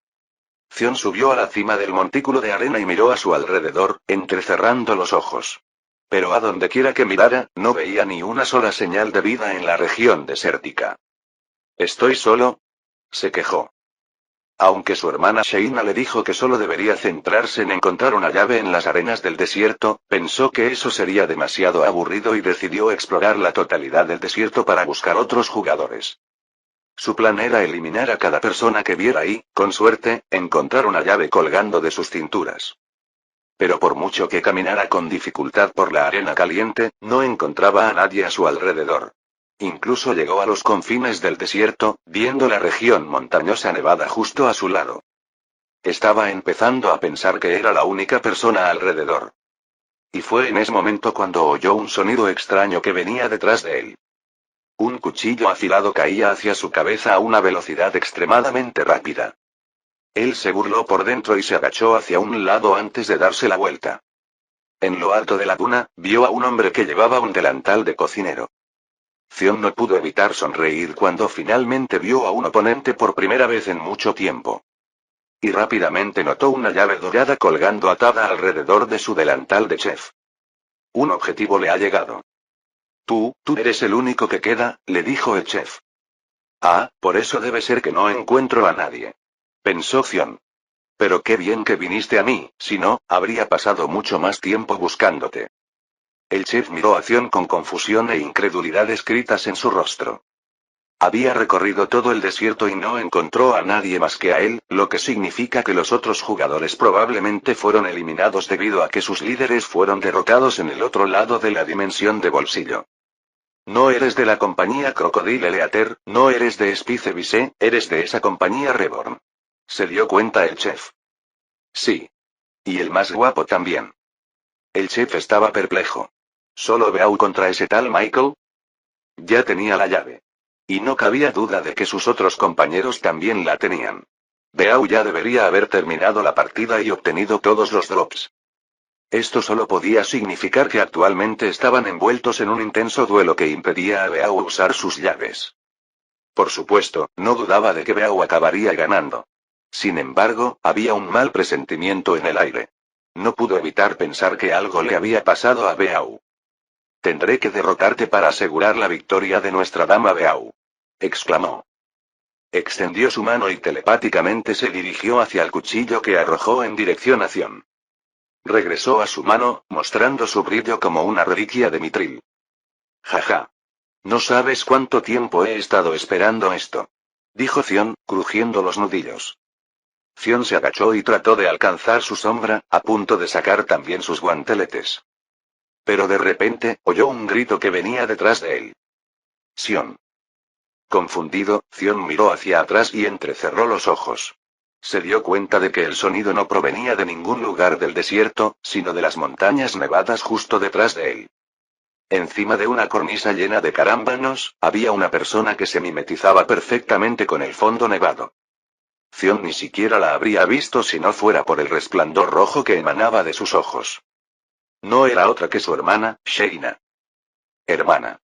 Zion subió a la cima del montículo de arena y miró a su alrededor, entrecerrando los ojos. Pero a donde quiera que mirara, no veía ni una sola señal de vida en la región desértica. ¿Estoy solo?, se quejó. Aunque su hermana Sheina le dijo que solo debería centrarse en encontrar una llave en las arenas del desierto, pensó que eso sería demasiado aburrido y decidió explorar la totalidad del desierto para buscar otros jugadores. Su plan era eliminar a cada persona que viera y, con suerte, encontrar una llave colgando de sus cinturas. Pero por mucho que caminara con dificultad por la arena caliente, no encontraba a nadie a su alrededor. Incluso llegó a los confines del desierto, viendo la región montañosa nevada justo a su lado. Estaba empezando a pensar que era la única persona alrededor. Y fue en ese momento cuando oyó un sonido extraño que venía detrás de él. Un cuchillo afilado caía hacia su cabeza a una velocidad extremadamente rápida. Él se burló por dentro y se agachó hacia un lado antes de darse la vuelta. En lo alto de la duna, vio a un hombre que llevaba un delantal de cocinero. Zion no pudo evitar sonreír cuando finalmente vio a un oponente por primera vez en mucho tiempo. Y rápidamente notó una llave dorada colgando atada alrededor de su delantal de chef. Un objetivo le ha llegado. Tú eres el único que queda, le dijo el chef. Ah, por eso debe ser que no encuentro a nadie. Pensó Zion. Pero qué bien que viniste a mí, si no, habría pasado mucho más tiempo buscándote. El chef miró a Zion con confusión e incredulidad escritas en su rostro. Había recorrido todo el desierto y no encontró a nadie más que a él, lo que significa que los otros jugadores probablemente fueron eliminados debido a que sus líderes fueron derrotados en el otro lado de la dimensión de bolsillo. No eres de la compañía Crocodile Leater, no eres de Spice Vise, eres de esa compañía Reborn. Se dio cuenta el chef. Sí. Y el más guapo también. El chef estaba perplejo. ¿Solo Beau contra ese tal Michael? Ya tenía la llave. Y no cabía duda de que sus otros compañeros también la tenían. Beau ya debería haber terminado la partida y obtenido todos los drops. Esto solo podía significar que actualmente estaban envueltos en un intenso duelo que impedía a Beau usar sus llaves. Por supuesto, no dudaba de que Beau acabaría ganando. Sin embargo, había un mal presentimiento en el aire. No pudo evitar pensar que algo le había pasado a Beau. Tendré que derrotarte para asegurar la victoria de nuestra dama Beau. Exclamó. Extendió su mano y telepáticamente se dirigió hacia el cuchillo que arrojó en dirección a Zion. Regresó a su mano, mostrando su brillo como una reliquia de mitril. Jaja. No sabes cuánto tiempo he estado esperando esto. Dijo Zion, crujiendo los nudillos. Zion se agachó y trató de alcanzar su sombra, a punto de sacar también sus guanteletes. Pero de repente, oyó un grito que venía detrás de él. Zion. Confundido, Zion miró hacia atrás y entrecerró los ojos. Se dio cuenta de que el sonido no provenía de ningún lugar del desierto, sino de las montañas nevadas justo detrás de él. Encima de una cornisa llena de carámbanos, había una persona que se mimetizaba perfectamente con el fondo nevado. Zion ni siquiera la habría visto si no fuera por el resplandor rojo que emanaba de sus ojos. No era otra que su hermana, Sheina. Hermana.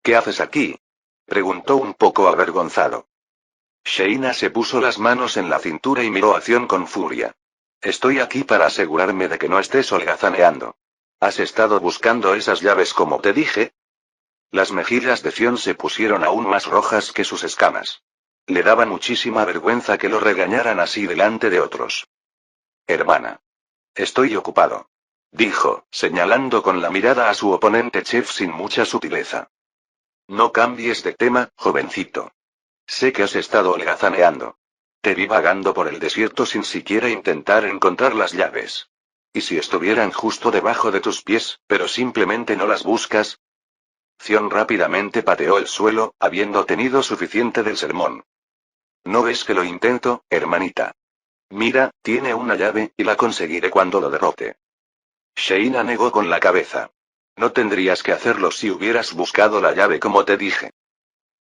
¿Qué haces aquí? Preguntó un poco avergonzado. Sheina se puso las manos en la cintura y miró a Zion con furia. Estoy aquí para asegurarme de que no estés holgazaneando. ¿Has estado buscando esas llaves como te dije? Las mejillas de Zion se pusieron aún más rojas que sus escamas. Le daba muchísima vergüenza que lo regañaran así delante de otros. Hermana. Estoy ocupado. Dijo, señalando con la mirada a su oponente chef sin mucha sutileza. No cambies de tema, jovencito. Sé que has estado holgazaneando. Te vi vagando por el desierto sin siquiera intentar encontrar las llaves. ¿Y si estuvieran justo debajo de tus pies, pero simplemente no las buscas? Zion rápidamente pateó el suelo, habiendo tenido suficiente del sermón. ¿No ves que lo intento, hermanita? Mira, tiene una llave, y la conseguiré cuando lo derrote. Sheina negó con la cabeza. No tendrías que hacerlo si hubieras buscado la llave como te dije.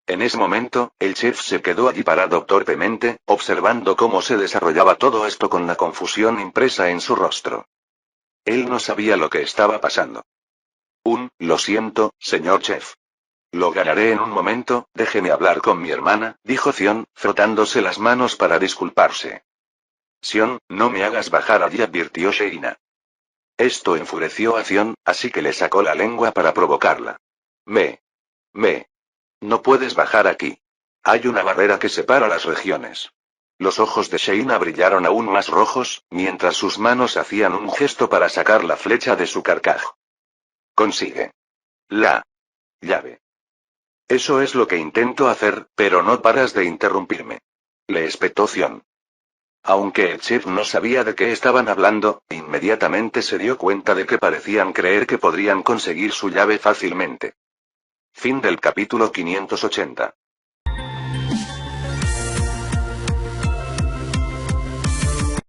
En ese momento, el chef se quedó allí parado torpemente, observando cómo se desarrollaba todo esto con la confusión impresa en su rostro. Él no sabía lo que estaba pasando. Lo siento, señor chef. Lo ganaré en un momento, déjeme hablar con mi hermana, dijo Zion, frotándose las manos para disculparse. Zion, no me hagas bajar allí, advirtió Sheina. Esto enfureció a Zion, así que le sacó la lengua para provocarla. No puedes bajar aquí. Hay una barrera que separa las regiones. Los ojos de Sheina brillaron aún más rojos, mientras sus manos hacían un gesto para sacar la flecha de su carcaj. Consigue la llave. Eso es lo que intento hacer, pero no paras de interrumpirme. Le espetó Zion. Aunque el chef no sabía de qué estaban hablando, inmediatamente se dio cuenta de que parecían creer que podrían conseguir su llave fácilmente. Fin del capítulo 580.